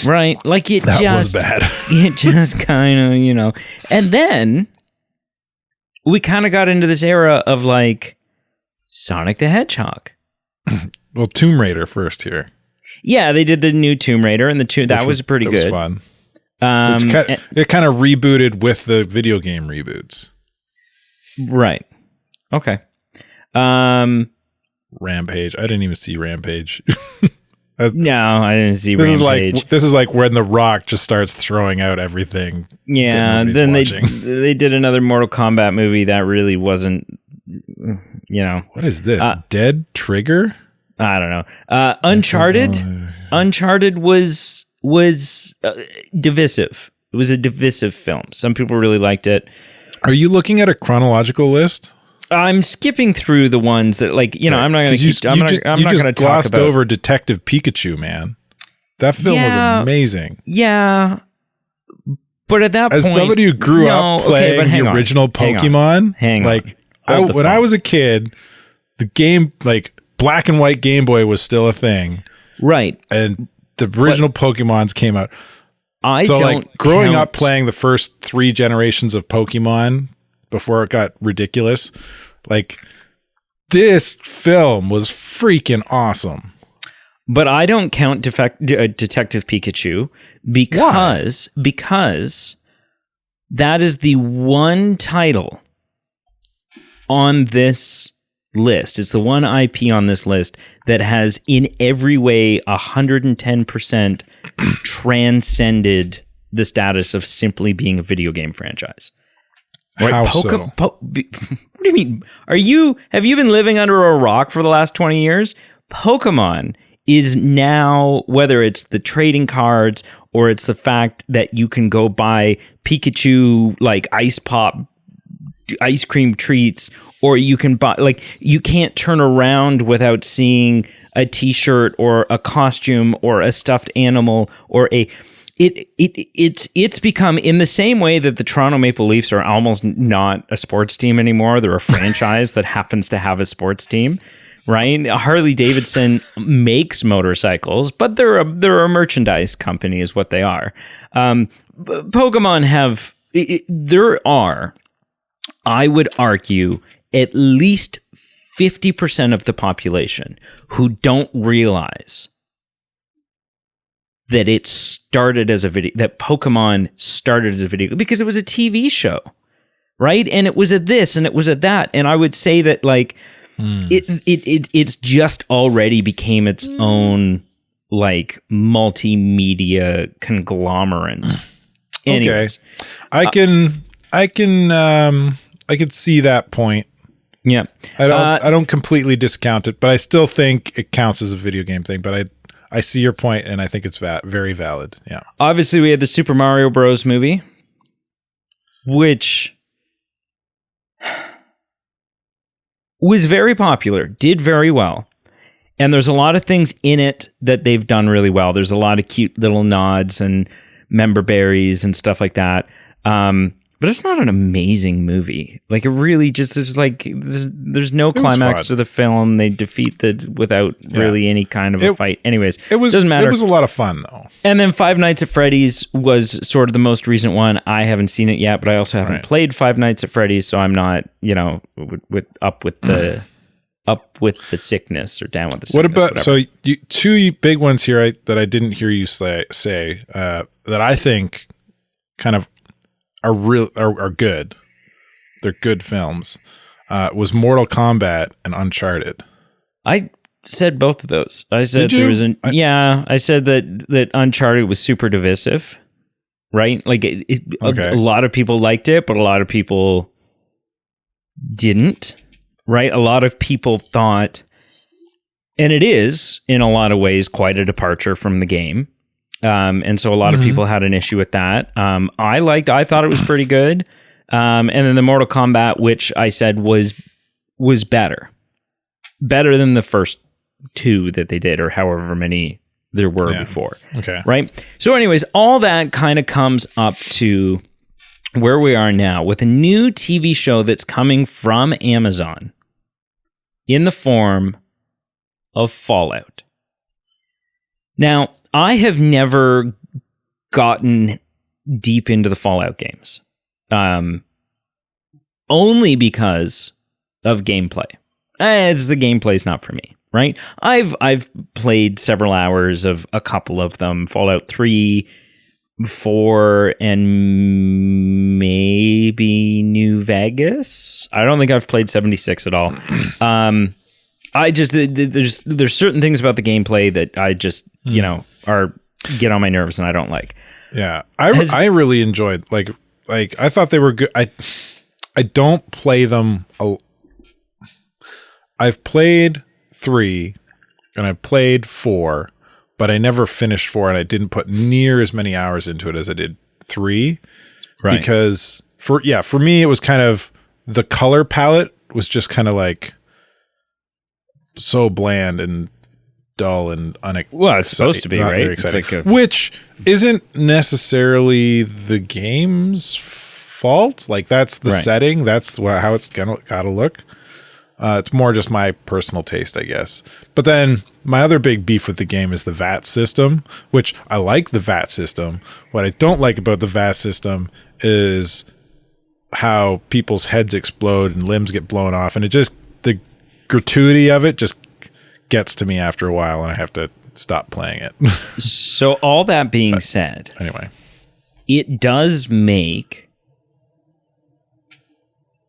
Right? Like that was bad. It just kind of, And then we kind of got into this era of like Sonic the Hedgehog. Well, Tomb Raider first here. Yeah, they did the new Tomb Raider, and that was pretty good. It was fun. It kind of rebooted with the video game reboots. Right. Okay. Rampage. I didn't even see Rampage. No, I didn't see Rampage. This is like when The Rock just starts throwing out everything. Yeah, then they did another Mortal Kombat movie that really wasn't, What is this? Dead Trigger? I don't know. Uncharted was divisive. It was a divisive film. Some people really liked it. Are you looking at a chronological list? I'm skipping through the ones that, like, I'm not going to keep. I'm not going to talk glossed about over Detective Pikachu, man. That film was amazing. Yeah, but at that point, as somebody who grew up playing the original Pokemon, when I was a kid, the game, like black and white Game Boy, was still a thing, right? And the original Pokemons came out. Growing up playing the first 3 generations of Pokemon before it got ridiculous, like this film was freaking awesome. But I don't count Detective Pikachu because that is the one title on this list. It's the one IP on this list that has in every way 110% transcended the status of simply being a video game franchise. Right? How so? What do you mean? Have you been living under a rock for the last 20 years? Pokemon is now, whether it's the trading cards or it's the fact that you can go buy Pikachu like ice cream treats, or you can buy, like, you can't turn around without seeing a t-shirt or a costume or a stuffed animal or it's become, in the same way that the Toronto Maple Leafs are almost not a sports team anymore. They're a franchise that happens to have a sports team, right? Harley Davidson makes motorcycles, but they're a merchandise company is what they are. Pokemon have, there are, I would argue, at least 50% of the population who don't realize that it started as a video, that Pokemon started as a video, because it was a TV show, right? And it was a this and it was a that. And I would say that, like, it's just already became its own, like, multimedia conglomerate. Anyways, okay. I could see that point. Yeah. I don't completely discount it, but I still think it counts as a video game thing, but I see your point, and I think it's very valid. Yeah. Obviously, we had the Super Mario Bros. Movie, which was very popular, did very well. And there's a lot of things in it that they've done really well. There's a lot of cute little nods and member berries and stuff like that. But it's not an amazing movie. Like, it really just, there's no climax to the film. They defeat without really any kind of a fight. Anyways, doesn't matter. It was a lot of fun though. And then Five Nights at Freddy's was sort of the most recent one. I haven't seen it yet, but I also haven't played Five Nights at Freddy's, so I'm not, with the up with the sickness or down with the sickness. What about whatever. two big ones here that I didn't hear you say that I think kind of are good. They're good films. Was Mortal Kombat and Uncharted. I said both of those. I said Did you? there was I said that Uncharted was super divisive, right? Like a lot of people liked it, but a lot of people didn't, right? A lot of people thought, and it is in a lot of ways quite a departure from the game. And so a lot of people had an issue with that. I thought it was pretty good. And then the Mortal Kombat, which I said was better than the first two that they did, or however many there were before. Okay. Right. So anyways, all that kind of comes up to where we are now with a new TV show that's coming from Amazon in the form of Fallout. Now, I have never gotten deep into the Fallout games. Only because of gameplay. The gameplay's not for me, right? I've played several hours of a couple of them, Fallout 3, 4, and maybe New Vegas. I don't think I've played 76 at all. There's certain things about the gameplay that I just, get on my nerves and I don't like. Yeah. I really enjoyed like I thought they were good. I don't play them. I've played 3 and I've played 4, but I never finished 4 and I didn't put near as many hours into it as I did 3. Right. Because for me, it was kind of the color palette was just kind of like so bland and dull and well, it's supposed to be, right? It's like which isn't necessarily the game's fault. Like that's the setting. That's how it's gotta look. It's more just my personal taste, I guess. But then my other big beef with the game is the VAT system, which I like the VAT system. What I don't like about the VAT system is how people's heads explode and limbs get blown off, and the gratuity of it just gets to me after a while, and I have to stop playing it. So all that being said, anyway, it does make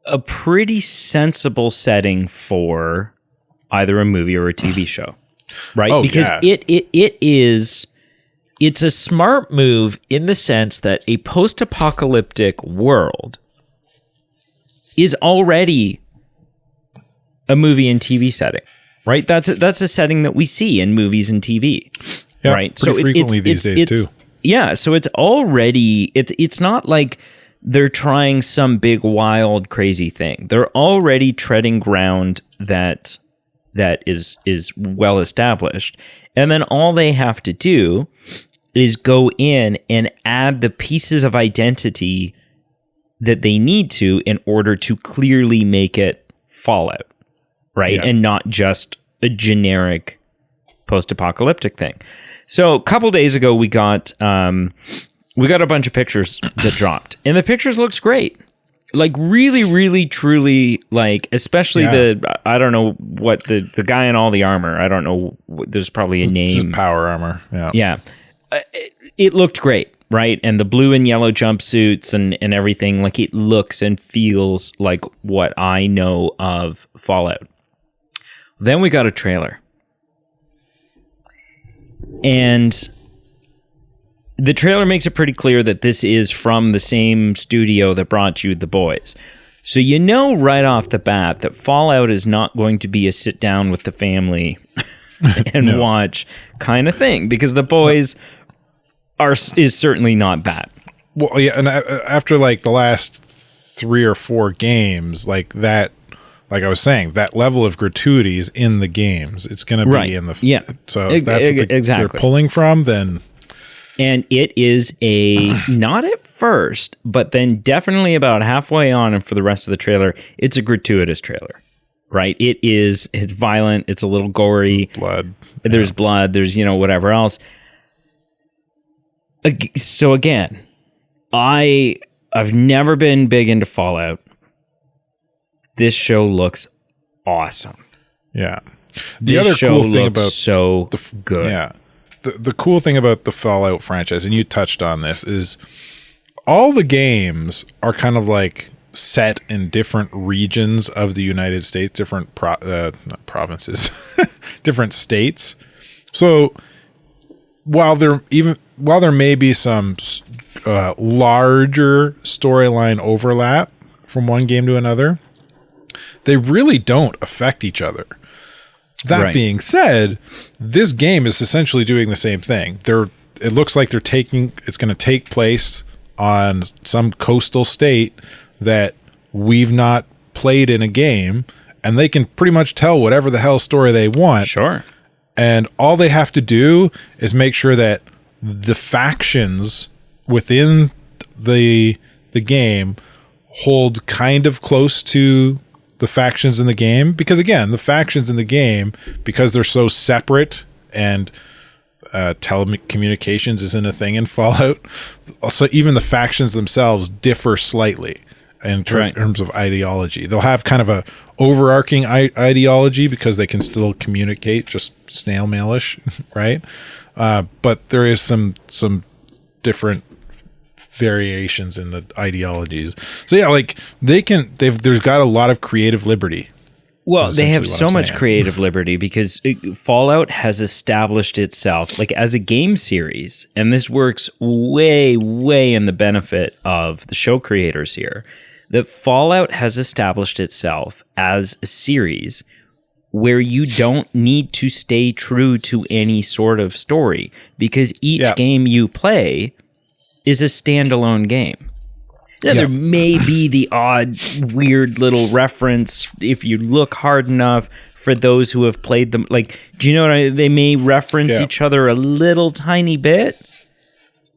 a pretty sensible setting for either a movie or a TV show, right? Oh, because it's a smart move in the sense that a post-apocalyptic world is already a movie and TV setting. Right, that's a setting that we see in movies and TV, right? So frequently these days too. Yeah, so it's already it's not like they're trying some big wild crazy thing. They're already treading ground that is well established, and then all they have to do is go in and add the pieces of identity that they need to in order to clearly make it Fallout. Right. Yeah. And not just a generic post-apocalyptic thing. So a couple days ago, we got a bunch of pictures that dropped, and the pictures looks great. Like really, really, truly, like, especially I don't know what the guy in all the armor. I don't know. There's probably a name. Just power armor. Yeah. Yeah. It looked great. Right. And the blue and yellow jumpsuits and everything, like it looks and feels like what I know of Fallout. Then we got a trailer. And the trailer makes it pretty clear that this is from the same studio that brought you The Boys. So you know right off the bat that Fallout is not going to be a sit down with the family and watch kind of thing, because The Boys is certainly not that. Well, yeah, and after like the last 3 or 4 games, like that, like I was saying, that level of gratuity is in the games. It's going to be in the... So if that's what they're pulling from, then... And it is not at first, but then definitely about halfway on and for the rest of the trailer, it's a gratuitous trailer, right? It's violent. It's a little gory. Blood. There's blood. There's, whatever else. So again, I've never been big into Fallout. This show looks awesome. Yeah. The This other show cool thing looks about so good. Yeah. The cool thing about the Fallout franchise, and you touched on this, is all the games are kind of like set in different regions of the United States, different not provinces, different states. So while there may be some larger storyline overlap from one game to another, they really don't affect each other. That being said, this game is essentially doing the same thing. It looks like it's going to take place on some coastal state that we've not played in a game, and they can pretty much tell whatever the hell story they want. Sure. And all they have to do is make sure that the factions within the game hold kind of close to the factions in the game, because again, the factions in the game, because they're so separate and telecommunications isn't a thing in Fallout, also even the factions themselves differ slightly in terms of ideology. They'll have kind of a overarching ideology because they can still communicate, just snail mailish, right? But there is some different variations in the ideologies. So yeah, like there's got a lot of creative liberty. Well, they have so much creative liberty because Fallout has established itself like as a game series, and this works way in the benefit of the show creators here. That Fallout has established itself as a series where you don't need to stay true to any sort of story, because each game you play is a standalone game. Now, there may be the odd weird little reference if you look hard enough for those who have played them. Like, do you know what they may reference each other a little tiny bit,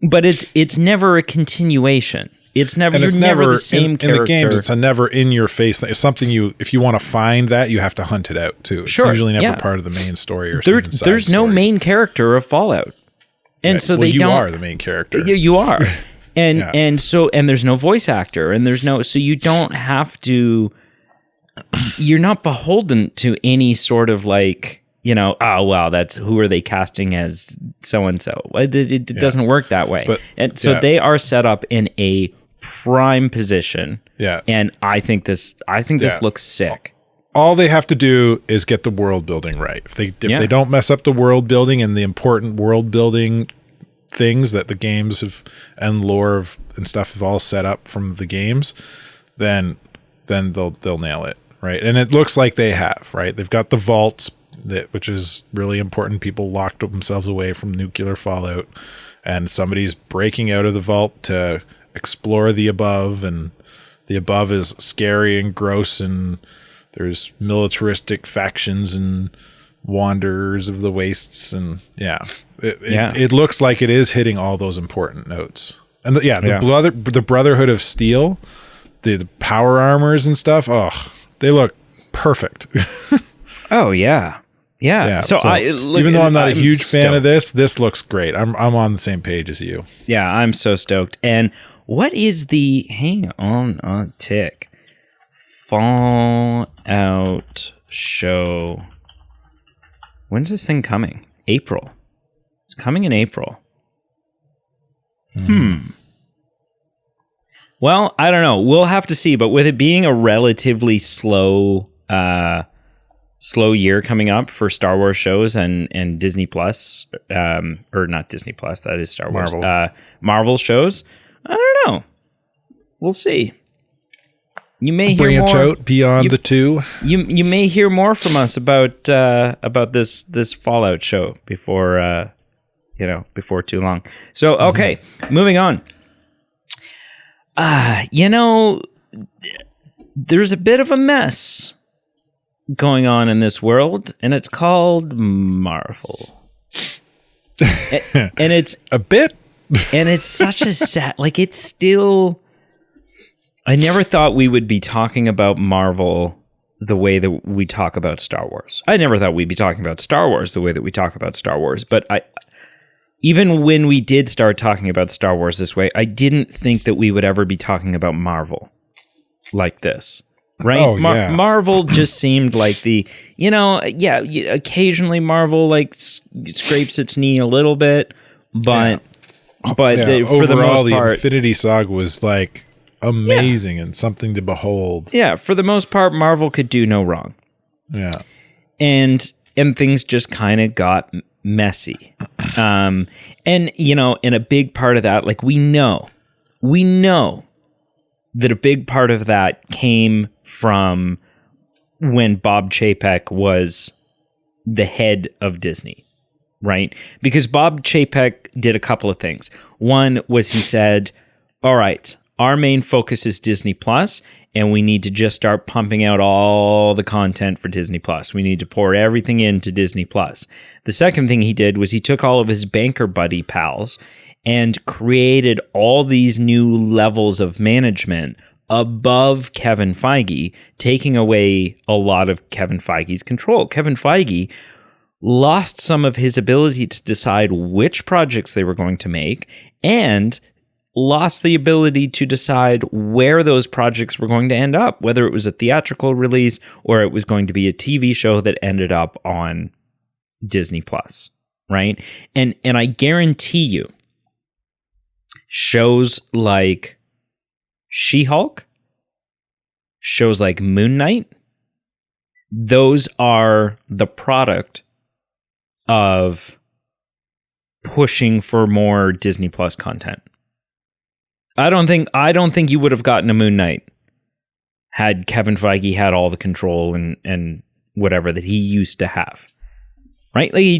but it's never a continuation. It's never the same character. In the games, it's a never in your face. It's something if you want to find that, you have to hunt it out too. It's usually never part of the main story or there's no main character of Fallout. And so you are the main character. You are. And so there's no voice actor, and so you don't have to, you're not beholden to any sort of like, that's who are they casting as so-and-so. It doesn't work that way. So they are set up in a prime position. Yeah. And I think this looks sick. All they have to do is get the world building right. If they don't mess up the world building and the important world building things that the games have and lore and stuff have all set up from the games, then they'll nail it, right? And it looks like they have, right? They've got the vaults, which is really important. People locked themselves away from nuclear fallout, and somebody's breaking out of the vault to explore the above, and the above is scary and gross, and there's militaristic factions and wanderers of the wastes, and it looks like it is hitting all those important notes. And the Brotherhood of Steel, the power armors and stuff, they look perfect. So even though I'm not a huge fan of this looks great. I'm on the same page as you. Yeah, I'm so stoked. And what is the hang on a tick Fallout show? When's this thing coming? April. It's coming in April. Well, I don't know. We'll have to see. But with it being a relatively slow year coming up for Star Wars shows and Disney Plus, or not Disney Plus, that is Star Wars. Marvel shows. I don't know. We'll see. You may hear more out beyond the two. You may hear more from us about this Fallout show before too long. So okay, moving on. There's a bit of a mess going on in this world, and it's called Marvel. and it's a bit, and it's such a sad. Like it's still. I never thought we would be talking about Marvel the way that we talk about Star Wars. I never thought we'd be talking about Star Wars the way that we talk about Star Wars. But even when we did start talking about Star Wars this way, I didn't think that we would ever be talking about Marvel like this. right? Oh, yeah. Marvel just seemed like occasionally Marvel like scrapes its knee a little bit, but for the overall, most part, the Infinity Saga was like amazing and something to behold. Yeah, for the most part, Marvel could do no wrong. Yeah. And things just kind of got messy. And a big part of that, like we know that a big part of that came from when Bob Chapek was the head of Disney, right? Because Bob Chapek did a couple of things. One was he said, all right, our main focus is Disney Plus, and we need to just start pumping out all the content for Disney Plus. We need to pour everything into Disney Plus. The second thing he did was he took all of his banker buddy pals and created all these new levels of management above Kevin Feige, taking away a lot of Kevin Feige's control. Kevin Feige lost some of his ability to decide which projects they were going to make and lost the ability to decide where those projects were going to end up, whether it was a theatrical release or it was going to be a TV show that ended up on Disney Plus, right? And I guarantee you, shows like She-Hulk, shows like Moon Knight, those are the product of pushing for more Disney Plus content. I don't think you would have gotten a Moon Knight had Kevin Feige had all the control and whatever that he used to have. Right? Like it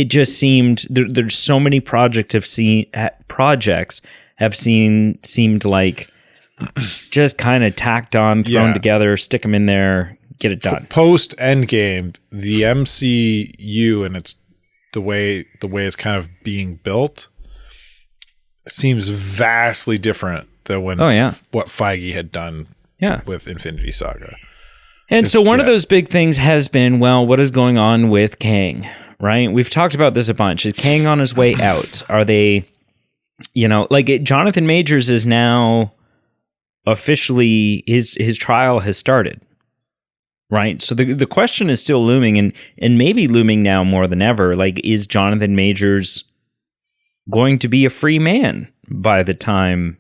just seemed there's so many projects seemed like just kind of tacked on, thrown together, stick them in there, get it done. Post Endgame, the MCU and it's the way it's kind of being built seems vastly different than what Feige had done with Infinity Saga. And so one of those big things has been, well, what is going on with Kang, right? We've talked about this a bunch. Is Kang on his way out? Are they, Jonathan Majors is now officially, his trial has started, right? So the question is still looming and maybe looming now more than ever. Like, is Jonathan Majors going to be a free man by the time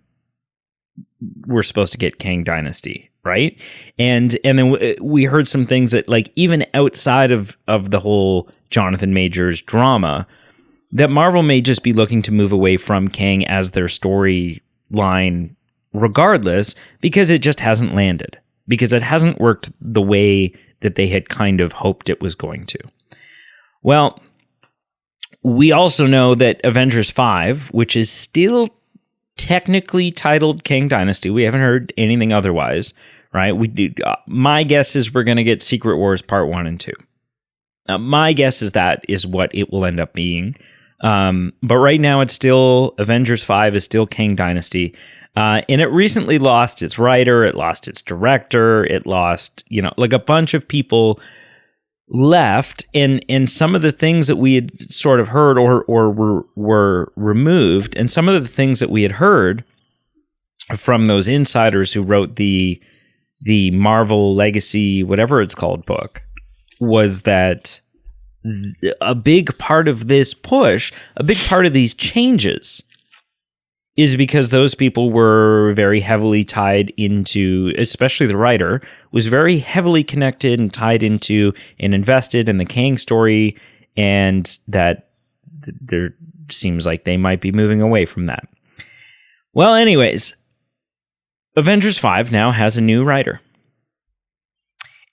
we're supposed to get Kang Dynasty, right? And then we heard some things that, like, even outside of the whole Jonathan Majors drama, that Marvel may just be looking to move away from Kang as their storyline regardless, because it just hasn't landed, because it hasn't worked the way that they had kind of hoped it was going to. Well, we also know that Avengers 5, which is still technically titled Kang Dynasty, we haven't heard anything otherwise, right? My guess is we're going to get Secret Wars Part 1 and 2. My guess is that is what it will end up being. But right now it's still, Avengers 5 is still Kang Dynasty. And it recently lost its writer, it lost its director, it lost, like a bunch of people left, and some of the things that we had sort of heard or were removed, and some of the things that we had heard from those insiders who wrote the Marvel Legacy, whatever it's called, book, was that a big part of this push, a big part of these changes, is because those people were very heavily tied into, especially the writer, was very heavily connected and tied into and invested in the Kang story, and that there seems like they might be moving away from that. Well, anyways, Avengers 5 now has a new writer,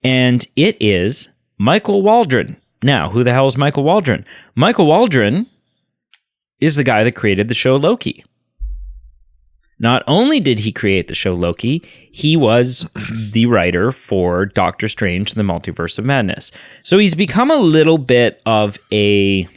and it is Michael Waldron. Now, who the hell is Michael Waldron? Michael Waldron is the guy that created the show Loki. Not only did he create the show Loki, he was the writer for Doctor Strange, the Multiverse of Madness. So he's become a little bit of a,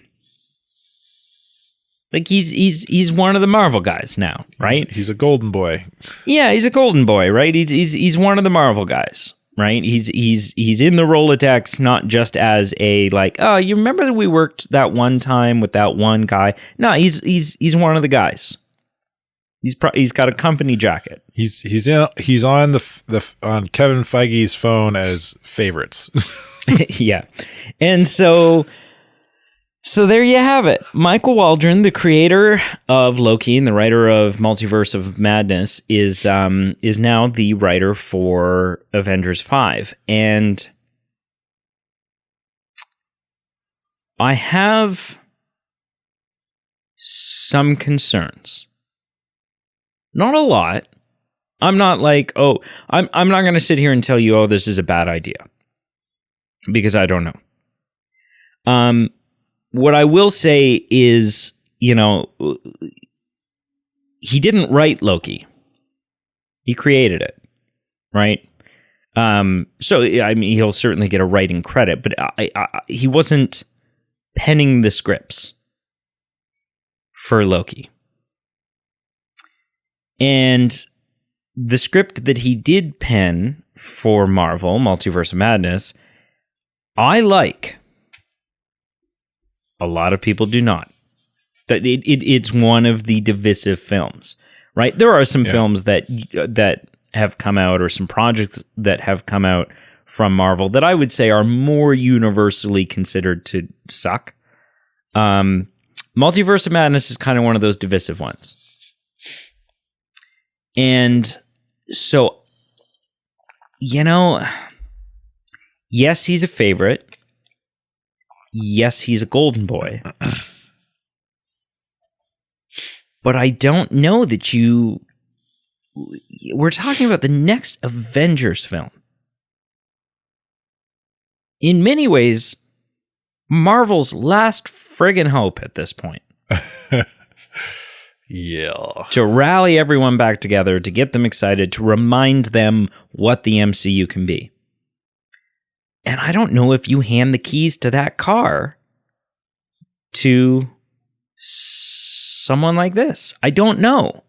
like, he's one of the Marvel guys now, right? He's a golden boy. Yeah, he's a golden boy, right? He's one of the Marvel guys, right? He's in the Rolodex, not just as a, like, oh, you remember that we worked that one time with that one guy? No, he's one of the guys. He's got a company jacket. He's on on Kevin Feige's phone as favorites. Yeah. And so there you have it. Michael Waldron, the creator of Loki and the writer of Multiverse of Madness, is now the writer for Avengers 5. And I have some concerns. Not a lot. I'm not like, I'm not going to sit here and tell you, this is a bad idea. Because I don't know. What I will say is, he didn't write Loki. He created it, right? So, I mean, he'll certainly get a writing credit, but he wasn't penning the scripts for Loki. And the script that he did pen for Marvel, Multiverse of Madness, I like. A lot of people do not. It's one of the divisive films, right? There are some films that have come out, or some projects that have come out from Marvel that I would say are more universally considered to suck. Multiverse of Madness is kind of one of those divisive ones. And so, yes, he's a favorite. Yes, he's a golden boy. But I don't know that we're talking about the next Avengers film. In many ways, Marvel's last friggin' hope at this point. Yeah. To rally everyone back together, to get them excited, to remind them what the MCU can be. And I don't know if you hand the keys to that car to someone like this. I don't know.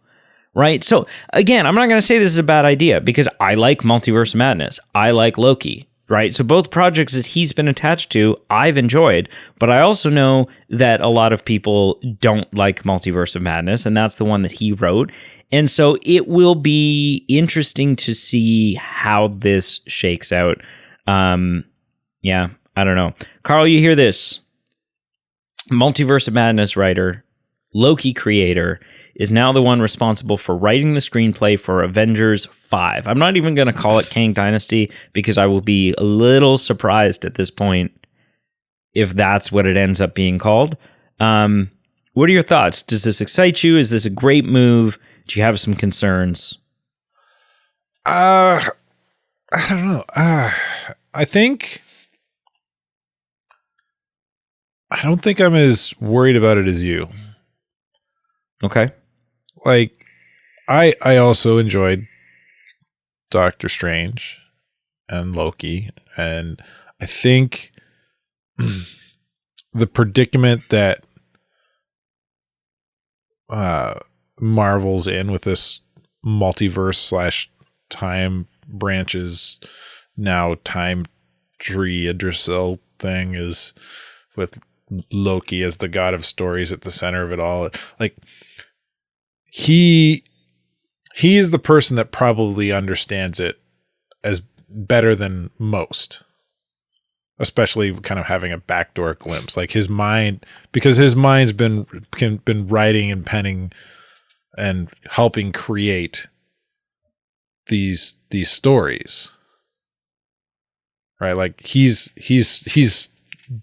Right? So, again, I'm not going to say this is a bad idea because I like Multiverse of Madness. I like Loki. Right? So both projects that he's been attached to, I've enjoyed, but I also know that a lot of people don't like Multiverse of Madness, and that's the one that he wrote. And so it will be interesting to see how this shakes out. Yeah, I don't know. Carl, you hear this. Multiverse of Madness writer, Loki creator, is now the one responsible for writing the screenplay for Avengers 5. I'm not even going to call it Kang Dynasty because I will be a little surprised at this point if that's what it ends up being called. What are your thoughts? Does this excite you? Is this a great move? Do you have some concerns? I don't know. I don't think I'm as worried about it as you. Okay. Like, I also enjoyed Doctor Strange and Loki, and I think the predicament that Marvel's in with this multiverse / time branches, now time tree Idrisil thing, is with Loki as the god of stories at the center of it all. Like, he's the person that probably understands it as better than most, especially kind of having a backdoor glimpse. Like, his mind, because his mind's been writing and penning and helping create these stories, right? Like, he's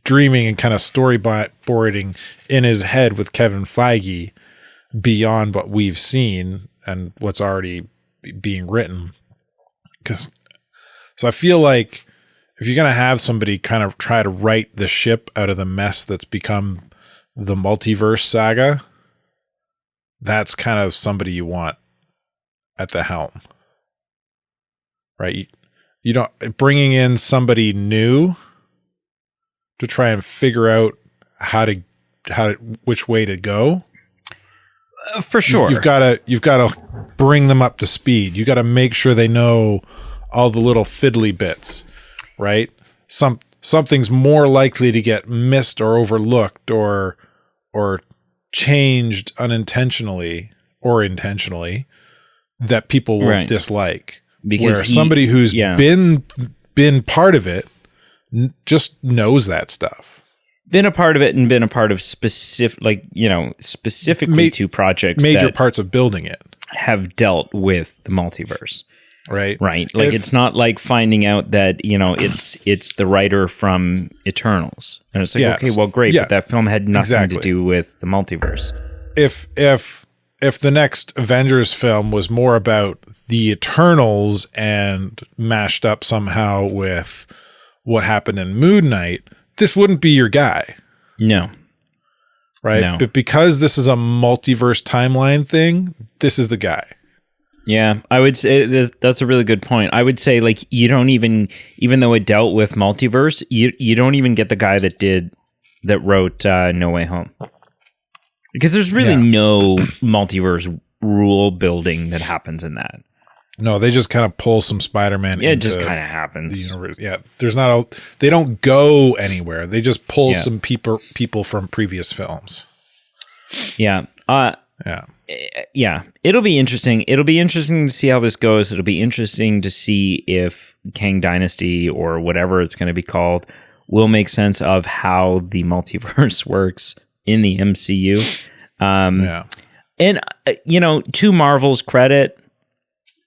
dreaming and kind of storyboarding in his head with Kevin Feige beyond what we've seen and what's already being written. So I feel like if you're going to have somebody kind of try to right the ship out of the mess that's become the multiverse saga, that's kind of somebody you want at the helm, right? You don't, bringing in somebody new to try and figure out which way to go. For sure. You've got to bring them up to speed. You got to make sure they know all the little fiddly bits, right? Something's more likely to get missed or overlooked or changed unintentionally or intentionally that people will dislike. Because where somebody who's been part of it just knows that stuff. Been a part of it and been a part of specifically two projects, major parts of building it, have dealt with the multiverse. Right. Like it's not like finding out that, it's the writer from Eternals. And it's like, okay, well, great. But that film had nothing to do with the multiverse. If the next Avengers film was more about the Eternals and mashed up somehow with what happened in Moon Knight, this wouldn't be your guy. No. Right? No. But because this is a multiverse timeline thing, this is the guy. Yeah, I would say that's a really good point. I would say, like, you don't even though it dealt with multiverse, you don't even get the guy that wrote No Way Home. Because there's really no multiverse rule building that happens in that. No, they just kind of pull some Spider-Man into it just kind of happens. The universe. Yeah, there's not they don't go anywhere. They just pull some people from previous films. Yeah. Yeah. It'll be interesting. It'll be interesting to see how this goes. It'll be interesting to see if Kang Dynasty or whatever it's going to be called will make sense of how the multiverse works in the MCU. And, to Marvel's credit,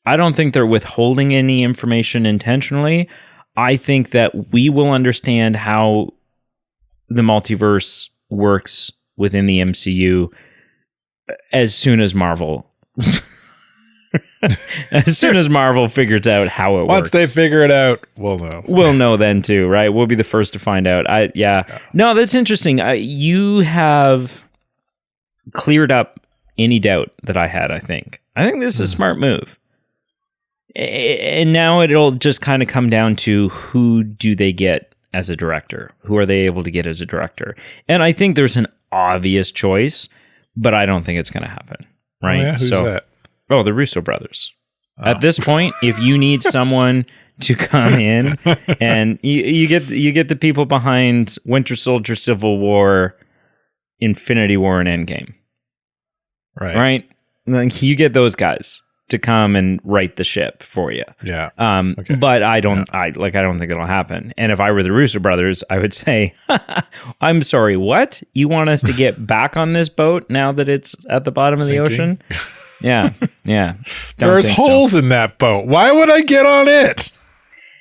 I don't think they're withholding any information intentionally. I think that we will understand how the multiverse works within the MCU as soon as Marvel figures out how it works. Once they figure it out, we'll know. We'll know then too, right? We'll be the first to find out. No, that's interesting. You have cleared up any doubt that I had, I think this is a smart move. And now it'll just kind of come down to who do they get as a director? Who are they able to get as a director? And I think there's an obvious choice, but I don't think it's going to happen, right? Oh, yeah? Who's that? Oh, the Russo brothers. Oh. At this point, if you need someone to come in, and you get the people behind Winter Soldier, Civil War, Infinity War, and Endgame, right? Like you get those guys to come and right the ship for you. Yeah. Okay. But I don't think it'll happen. And if I were the Russo brothers, I would say, I'm sorry, what? You want us to get back on this boat now that it's at the bottom of the ocean? Yeah. There's holes in that boat. Why would I get on it?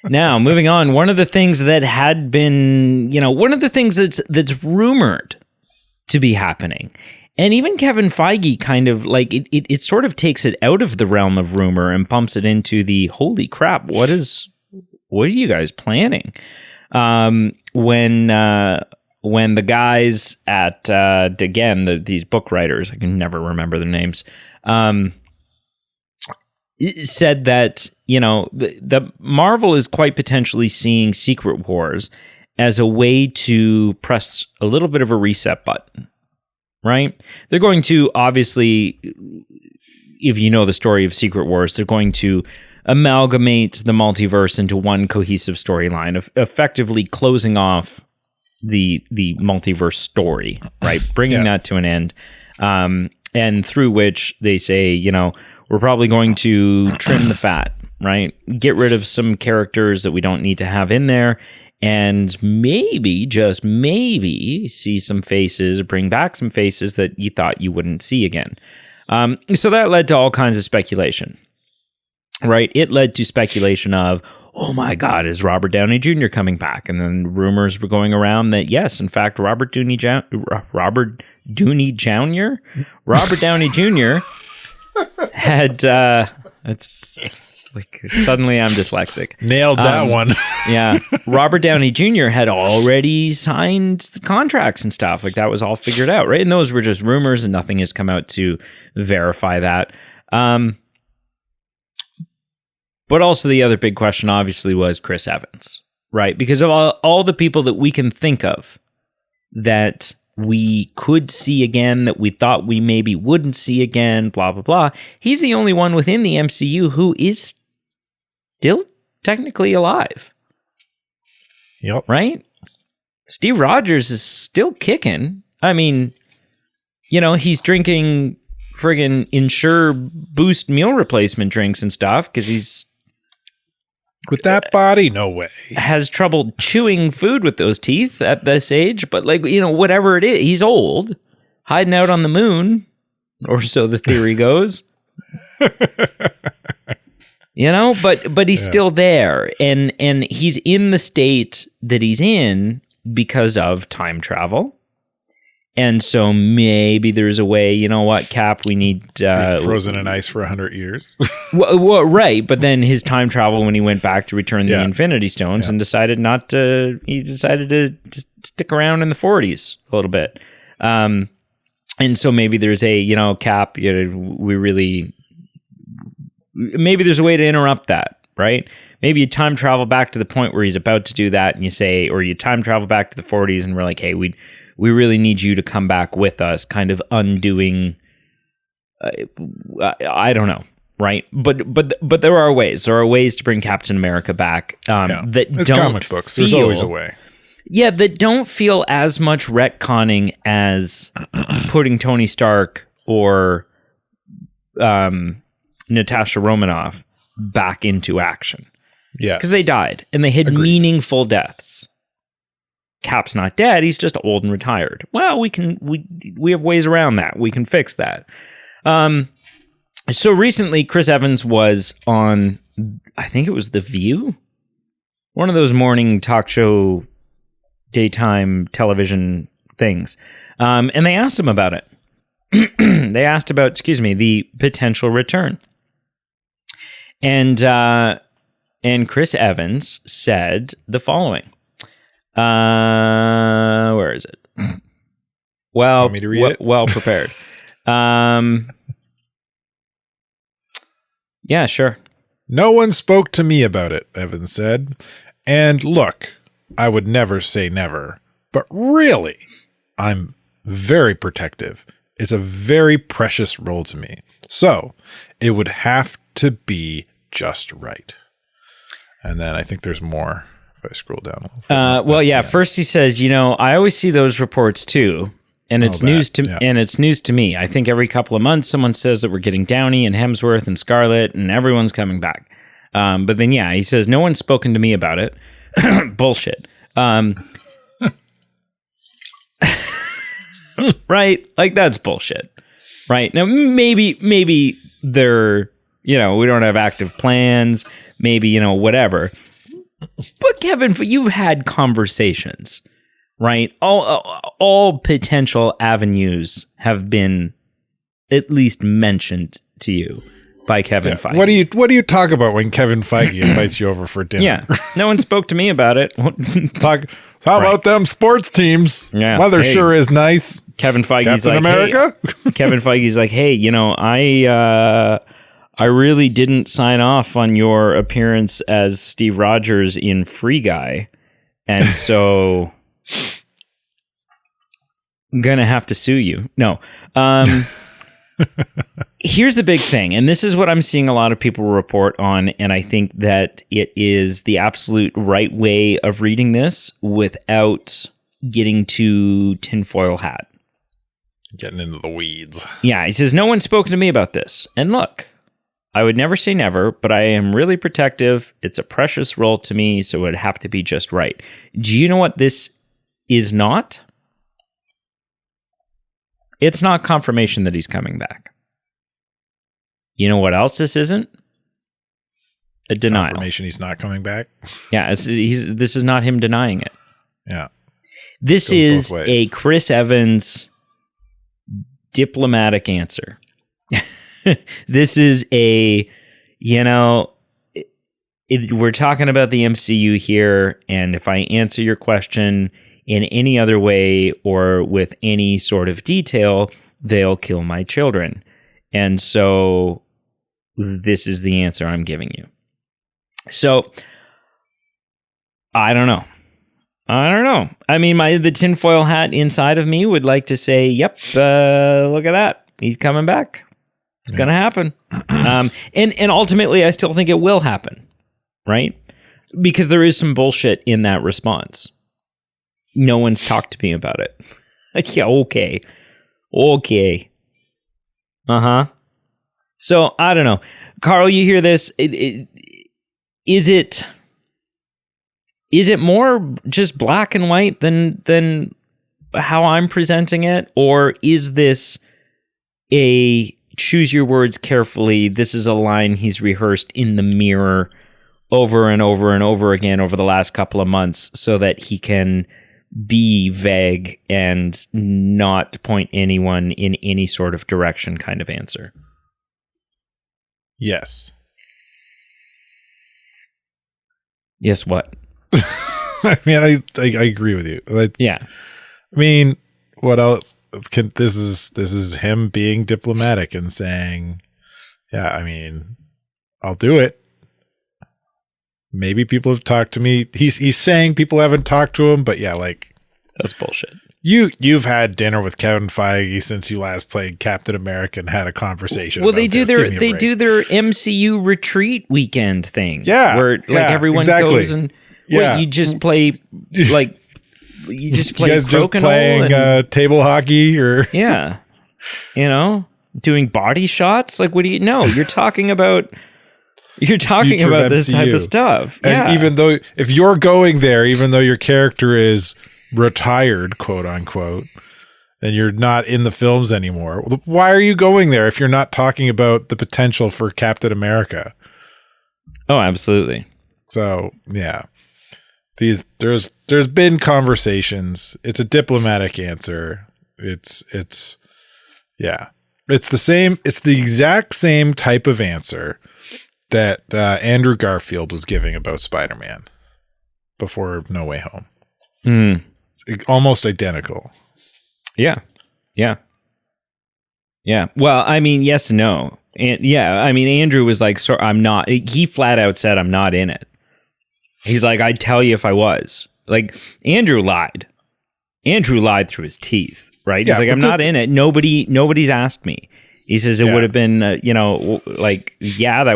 Now, moving on, one of the things that had been, one of the things that's rumored to be happening, and even Kevin Feige kind of like it sort of takes it out of the realm of rumor and pumps it into the holy crap, what are you guys planning? When the guys at these book writers, I can never remember their names, said that the Marvel is quite potentially seeing Secret Wars as a way to press a little bit of a reset button. Right? They're going to, obviously, if you know the story of Secret Wars, they're going to amalgamate the multiverse into one cohesive storyline, of effectively closing off the multiverse story, right? Bringing that to an end. And through which they say, we're probably going to trim the fat, right? Get rid of some characters that we don't need to have in there. And maybe, just maybe, see some faces, bring back some faces that you thought you wouldn't see again. So that led to all kinds of speculation, right? It led to speculation of, oh my God, is Robert Downey Jr. coming back? And then rumors were going around that, yes, in fact, Robert Downey Jr. had... It's like suddenly I'm dyslexic. Nailed that one. Yeah. Robert Downey Jr. had already signed the contracts and stuff. Like that was all figured out, right? And those were just rumors and nothing has come out to verify that. But also the other big question obviously was Chris Evans, right? Because of all the people that we can think of that we could see again, that we thought we maybe wouldn't see again, blah, blah, blah. He's the only one within the MCU who is still technically alive. Yep. Right? Steve Rogers is still kicking. I mean, he's drinking friggin' Ensure Boost meal replacement drinks and stuff because he's With that body, no way. has trouble chewing food with those teeth at this age. But like, whatever it is, he's old, hiding out on the moon, or so the theory goes. But he's still there, and he's in the state that he's in because of time travel. And so maybe there's a way, you know what, Cap, we need... frozen in ice for 100 years. well, right, but then his time travel when he went back to return the Infinity Stones and decided not to... He decided to stick around in the 40s a little bit. And so maybe there's a, Cap, we really... Maybe there's a way to interrupt that, right? Maybe you time travel back to the point where he's about to do that and you say... Or you time travel back to the 40s and we're like, hey, we really need you to come back with us, kind of undoing, I don't know, right? But there are ways. There are ways to bring Captain America back that it's don't comic books. There's always a way. Yeah, that don't feel as much retconning as putting Tony Stark or Natasha Romanoff back into action. Yeah, because they died and they had meaningful deaths. Cap's not dead, he's just old and retired. Well, we have ways around that. We can fix that. So recently Chris Evans was on, I think it was The View, one of those morning talk show daytime television things. And they asked him about it. They asked about, the potential return. And Chris Evans said the following. Where is it? Well, want me to read it? Well prepared. Yeah, sure. No one spoke to me about it, Evans said. And look, I would never say never, but really, I'm very protective. It's a very precious role to me. So it would have to be just right. And then I think there's more. I scroll down a little. First he says, I always see those reports too, and it's news to me. I think every couple of months someone says that we're getting Downey and Hemsworth and Scarlett and everyone's coming back. But then he says no one's spoken to me about it. Bullshit. Right? Like that's bullshit. Right? Now maybe they're, we don't have active plans, maybe, whatever. But Kevin, you've had conversations, right? All potential avenues have been at least mentioned to you by Kevin Feige. What do you talk about when Kevin Feige invites you over for dinner? Yeah, no one spoke to me about it. How about them sports teams? Yeah, weather sure is nice. Kevin Feige's Captain America. Hey, Kevin Feige's like, hey, I really didn't sign off on your appearance as Steve Rogers in Free Guy, and so I'm going to have to sue you. No. Here's the big thing, and this is what I'm seeing a lot of people report on, and I think that it is the absolute right way of reading this without getting too tinfoil hat. Getting into the weeds. Yeah, he says, no one's spoken to me about this. And look, I would never say never, but I am really protective. It's a precious role to me, so it would have to be just right. Do you know what this is not? It's not confirmation that he's coming back. You know what else this isn't? A denial. Confirmation he's not coming back? Yeah, this is not him denying it. Yeah. This is a Chris Evans diplomatic answer. This is we're talking about the MCU here, and if I answer your question in any other way or with any sort of detail, they'll kill my children. And so this is the answer I'm giving you. So I don't know. I mean, the tinfoil hat inside of me would like to say, yep, look at that. He's coming back. It's going to happen. And ultimately, I still think it will happen, right? Because there is some bullshit in that response. No one's talked to me about it. Yeah, okay. Uh-huh. So, I don't know. Carl, you hear this? Is it more just black and white than how I'm presenting it? Or is this a choose your words carefully, this is a line he's rehearsed in the mirror over and over and over again over the last couple of months so that he can be vague and not point anyone in any sort of direction kind of answer? Yes. Yes, what? I mean, I agree with you. Yeah. I mean, what else? This is him being diplomatic and saying, yeah, I mean, I'll do it. Maybe people have talked to me. He's saying people haven't talked to him, but yeah, like, that's bullshit. You've had dinner with Kevin Feige since you last played Captain America and had a conversation. Well, about they do this. do their MCU retreat weekend thing. Yeah, where like everyone goes and you just play like you just play. You guys just playing table hockey or doing body shots. Like, what do you know? You're talking about this MCU. type of stuff. And even though if you're going there, even though your character is retired, quote unquote, and you're not in the films anymore, why are you going there if you're not talking about the potential for Captain America? Oh, absolutely. So yeah, there's been conversations. It's a diplomatic answer. It's the same. It's the exact same type of answer that Andrew Garfield was giving about Spider-Man before No Way Home. It's almost identical. Yeah. Well, I mean, yes and no. And I mean, Andrew was like, so I'm not, he flat out said, I'm not in it. He's like, I'd tell you if I was. Like, Andrew lied through his teeth, right? He's like, I'm not in it. Nobody's asked me. He says it would have been, that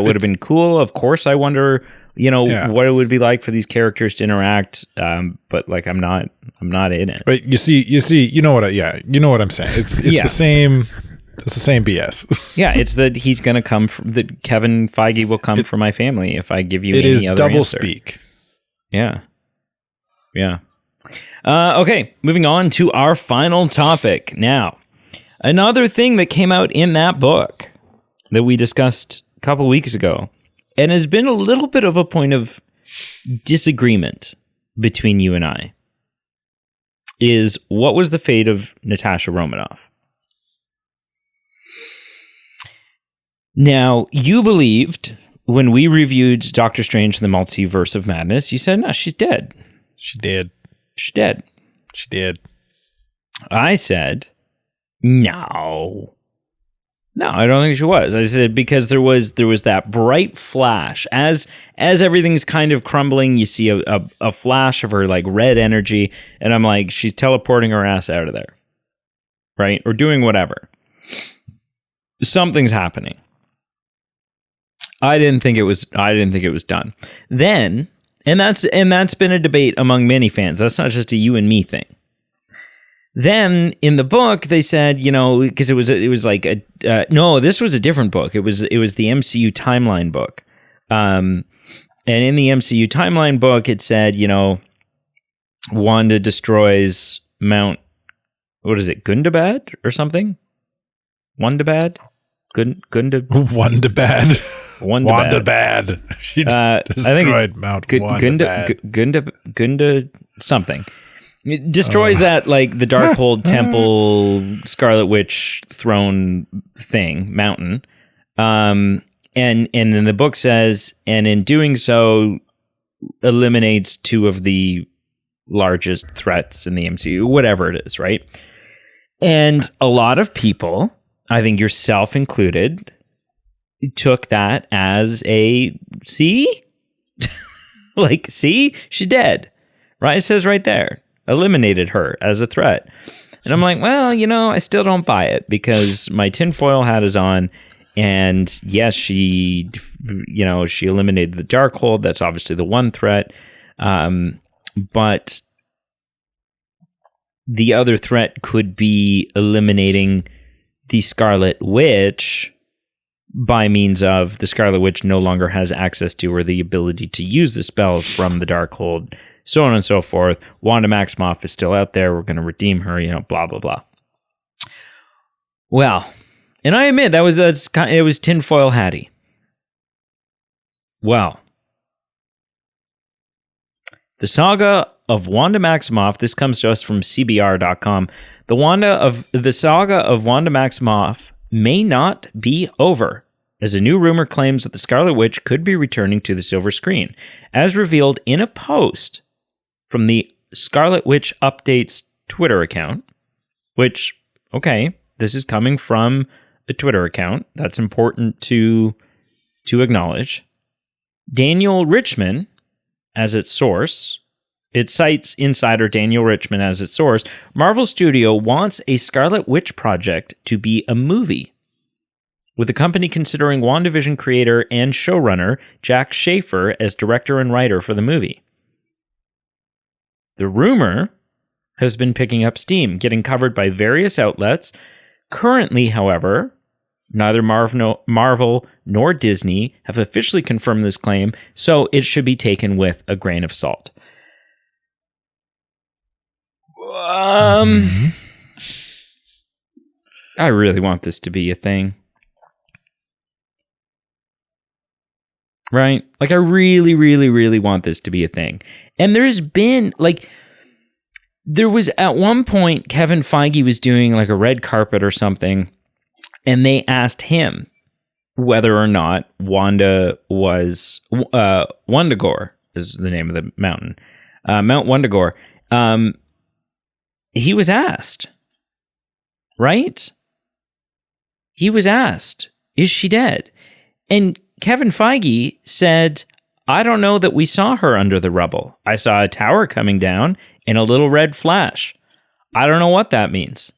would have been cool. Of course, I wonder, what it would be like for these characters to interact. But like, I'm not in it. But you see, you know what I'm saying. It's the same. It's the same BS. Yeah, it's that he's going to come from that. Kevin Feige will come for my family if I give you any other answer. It is double speak. Yeah. Okay, moving on to our final topic now. Another thing that came out in that book that we discussed a couple weeks ago and has been a little bit of a point of disagreement between you and I is what was the fate of Natasha Romanoff? Now, you believed when we reviewed Doctor Strange and the Multiverse of Madness, you said, no, she's dead. She did. She's dead. She did. I said, no, I don't think she was. I said, because there was that bright flash as everything's kind of crumbling. You see a flash of her like red energy. And I'm like, she's teleporting her ass out of there. Right. Or doing whatever. Something's happening. I didn't think it was done. Then, and that's been a debate among many fans. That's not just a you and me thing. Then in the book they said, because it was like no, this was a different book. It was the MCU timeline book. And in the MCU timeline book it said, Wanda destroys Mount, what is it, Gundabad or something? Wandabad? Wandabad. Wandabad. She destroyed Mount Wandabad. Gunda something. It destroys that, like, the Darkhold Temple, Scarlet Witch throne thing, mountain. And then the book says, and in doing so, eliminates two of the largest threats in the MCU, whatever it is, right? And a lot of people, I think yourself included, took that as a, see? Like, see? She's dead. Right? It says right there. Eliminated her as a threat. And I'm like, well, I still don't buy it because my tinfoil hat is on. And yes, she eliminated the Darkhold. That's obviously the one threat. But the other threat could be eliminating the Scarlet Witch by means of the Scarlet Witch no longer has access to or the ability to use the spells from the Darkhold, so on and so forth. Wanda Maximoff is still out there. We're going to redeem her, blah, blah, blah. Well, and I admit it was tinfoil hatty. Well, the saga of Wanda Maximoff, this comes to us from CBR.com. The saga of Wanda Maximoff may not be over, as a new rumor claims that the Scarlet Witch could be returning to the silver screen, as revealed in a post from the Scarlet Witch Updates Twitter account, which, okay, this is coming from a Twitter account. That's important to acknowledge. Daniel Richman as its source. It cites insider Daniel Richman as its source. Marvel Studio wants a Scarlet Witch project to be a movie, with the company considering WandaVision creator and showrunner Jack Schaefer as director and writer for the movie. The rumor has been picking up steam, getting covered by various outlets. Currently, however, neither Marvel nor Disney have officially confirmed this claim, so it should be taken with a grain of salt. I really want this to be a thing. Right? Like, I really, really, really want this to be a thing. And there's been, there was at one point, Kevin Feige was doing like a red carpet or something, and they asked him whether or not Wanda was, Wundagore is the name of the mountain, Mount Wundagore. He was asked, right? He was asked, is she dead? And Kevin Feige said, I don't know that we saw her under the rubble. I saw a tower coming down and a little red flash. I don't know what that means.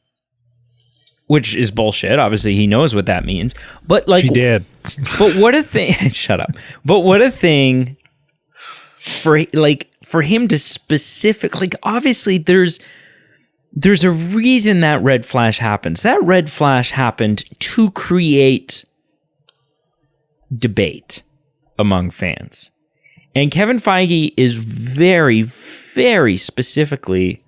Which is bullshit. Obviously, he knows what that means. But she did. But what a thing. Shut up. But what a thing for him to specifically, obviously there's a reason that red flash happens. That red flash happened to create debate among fans. And Kevin Feige is very, very specifically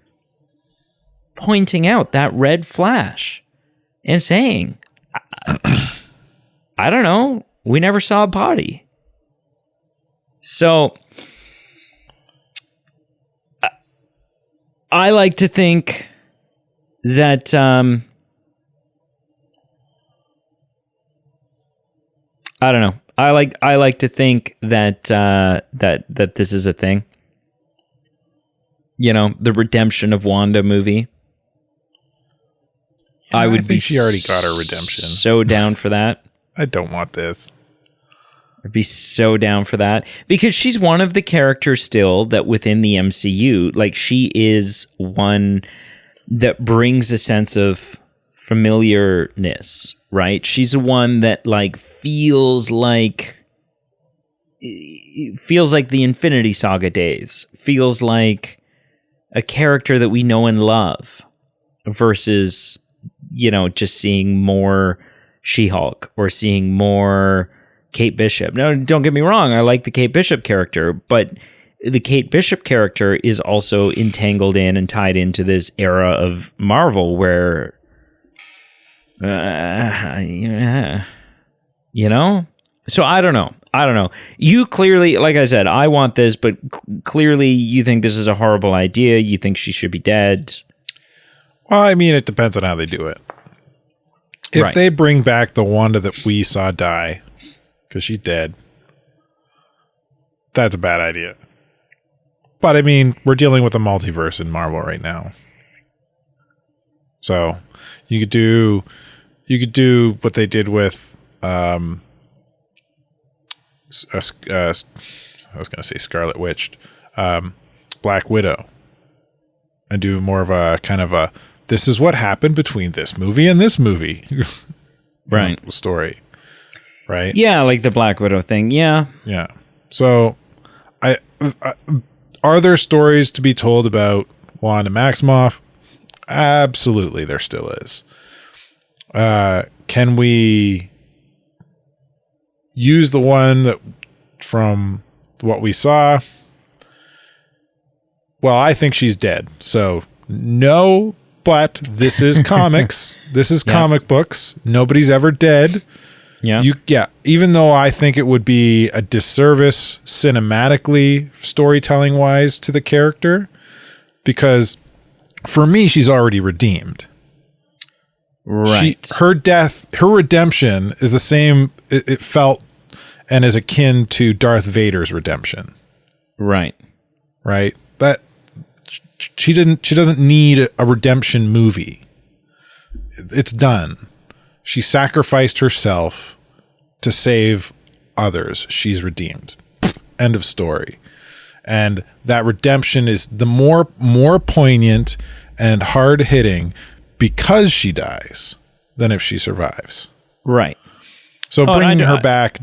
pointing out that red flash and saying, I don't know, we never saw a body. So I like to think that I don't know. I like to think that that this is a thing. The redemption of Wanda movie. Yeah, I would think she already got her redemption. So down for that. I don't want this. I'd be so down for that, because she's one of the characters still that within the MCU, like, she is one that brings a sense of familiarness, right? She's the one that feels like the Infinity Saga days, feels like a character that we know and love, versus just seeing more She-Hulk or seeing more Kate Bishop. No, don't get me wrong, I like the Kate Bishop character, but the Kate Bishop character is also entangled in and tied into this era of Marvel where so I don't know. You clearly, like I said, I want this, but clearly you think this is a horrible idea. You think she should be dead. Well, I mean, it depends on how they do it. If they bring back the Wanda that we saw die, because she's dead, that's a bad idea. But I mean, we're dealing with a multiverse in Marvel right now. So you could do what they did with I was going to say Scarlet Witch, Black Widow, and do more of a kind of a, this is what happened between this movie and this movie, right? Story, right? Yeah, like the Black Widow thing. Yeah. So, are there stories to be told about Wanda Maximoff? Absolutely, there still is. Can we use the one that from what we saw? Well, I think she's dead. So no, but this is comics. This is comic books. Nobody's ever dead. Yeah. Even though I think it would be a disservice cinematically, storytelling wise to the character, because for me, she's already redeemed. Right. Her death, her redemption is the same. It felt and is akin to Darth Vader's redemption. Right. Right. That she doesn't need a redemption movie. It's done. She sacrificed herself to save others. She's redeemed. End of story. And that redemption is the more poignant and hard hitting because she dies than if she survives. Right. So bringing her back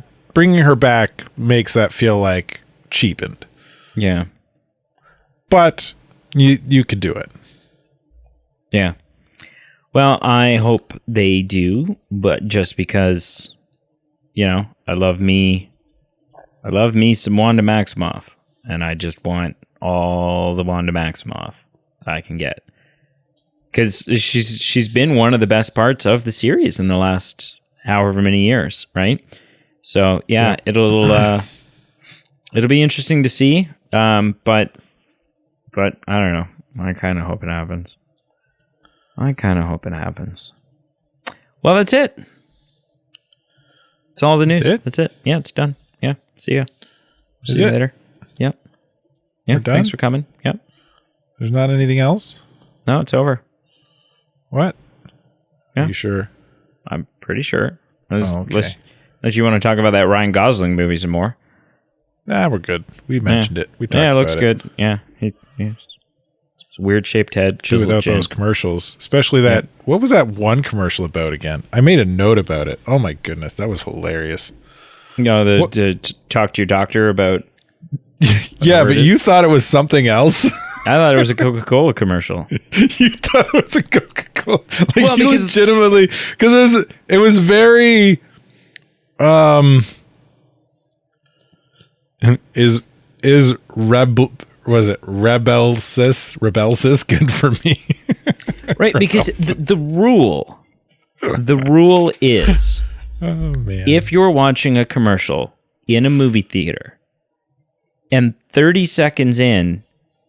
makes that feel like cheapened. Yeah. But you could do it. Yeah. Well, I hope they do, but just because, I love me some Wanda Maximoff, and I just want all the Wanda Maximoff I can get. Because she's been one of the best parts of the series in the last however many years, right? So yeah. it'll be interesting to see. But I don't know. I kind of hope it happens. Well, that's it. That's all the news. That's it. Yeah, it's done. Yeah. See ya. See you later. Yep. Yeah. Thanks for coming. Yep. There's not anything else? No, it's over. What? Yeah. Are you sure? I'm pretty sure. Okay. Unless you want to talk about that Ryan Gosling movie some more. Nah, we're good. We mentioned it. We talked about it. Yeah, it looks good. Yeah. It's a weird shaped head. Do without those commercials. Especially that. Yeah. What was that one commercial about again? I made a note about it. Oh my goodness. That was hilarious. To talk to your doctor about. Yeah, but you thought it was something else. I thought it was a Coca-Cola commercial. You thought it was a Coca-Cola. Because legitimately, because it was very is Rebelsis good for me? Right, because the rule is, oh man, if you're watching a commercial in a movie theater and 30 seconds in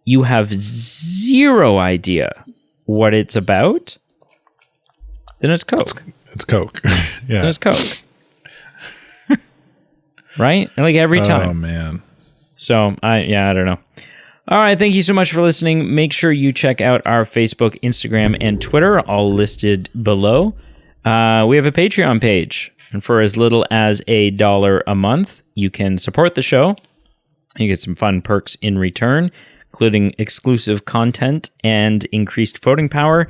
you have zero idea what it's about, then it's Coke. It's Coke. Yeah. Then it's Coke. Right? Like every time. Oh man. So I don't know. All right. Thank you so much for listening. Make sure you check out our Facebook, Instagram, and Twitter, all listed below. We have a Patreon page, and for as little as $1 a month, you can support the show. You get some fun perks in return, including exclusive content and increased voting power.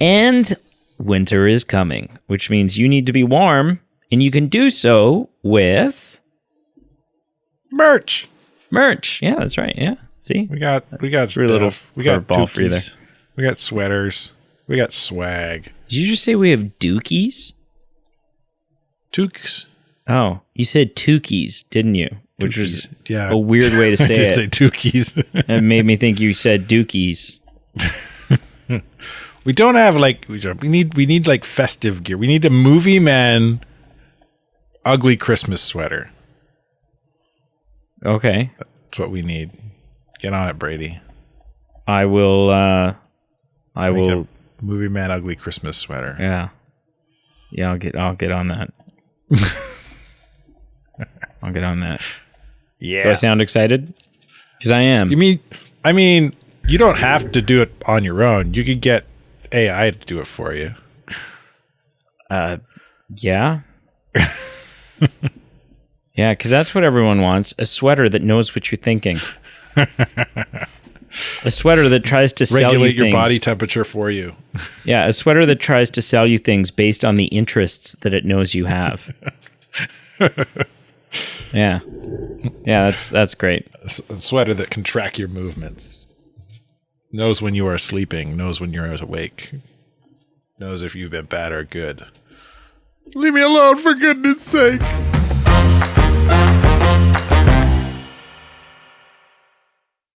And winter is coming, which means you need to be warm, and you can do so with merch. Yeah, that's right. Yeah. See? We got stuff. Little we got ball for you there. We got sweaters. We got swag. Did you just say we have dookies? Toques. Oh, you said tookies, didn't you? Which was a weird way to say I did it. say tookies. It made me think you said dookies. We don't have we need like festive gear. We need a movie man ugly Christmas sweater. Okay. That's what we need. Get on it, Brady. I will I will movie man ugly Christmas sweater. Yeah. Yeah, I'll get on that. I'll get on that. Yeah. Do I sound excited? Because I am. I mean, you don't have to do it on your own. You could get AI to do it for you. Yeah. Yeah, because that's what everyone wants. A sweater that knows what you're thinking. A sweater that tries to sell you things. Regulate your body temperature for you. Yeah, a sweater that tries to sell you things based on the interests that it knows you have. Yeah. Yeah, that's great. A sweater that can track your movements. Knows when you are sleeping, knows when you're awake. knows if you've been bad or good. Leave me alone, for goodness sake.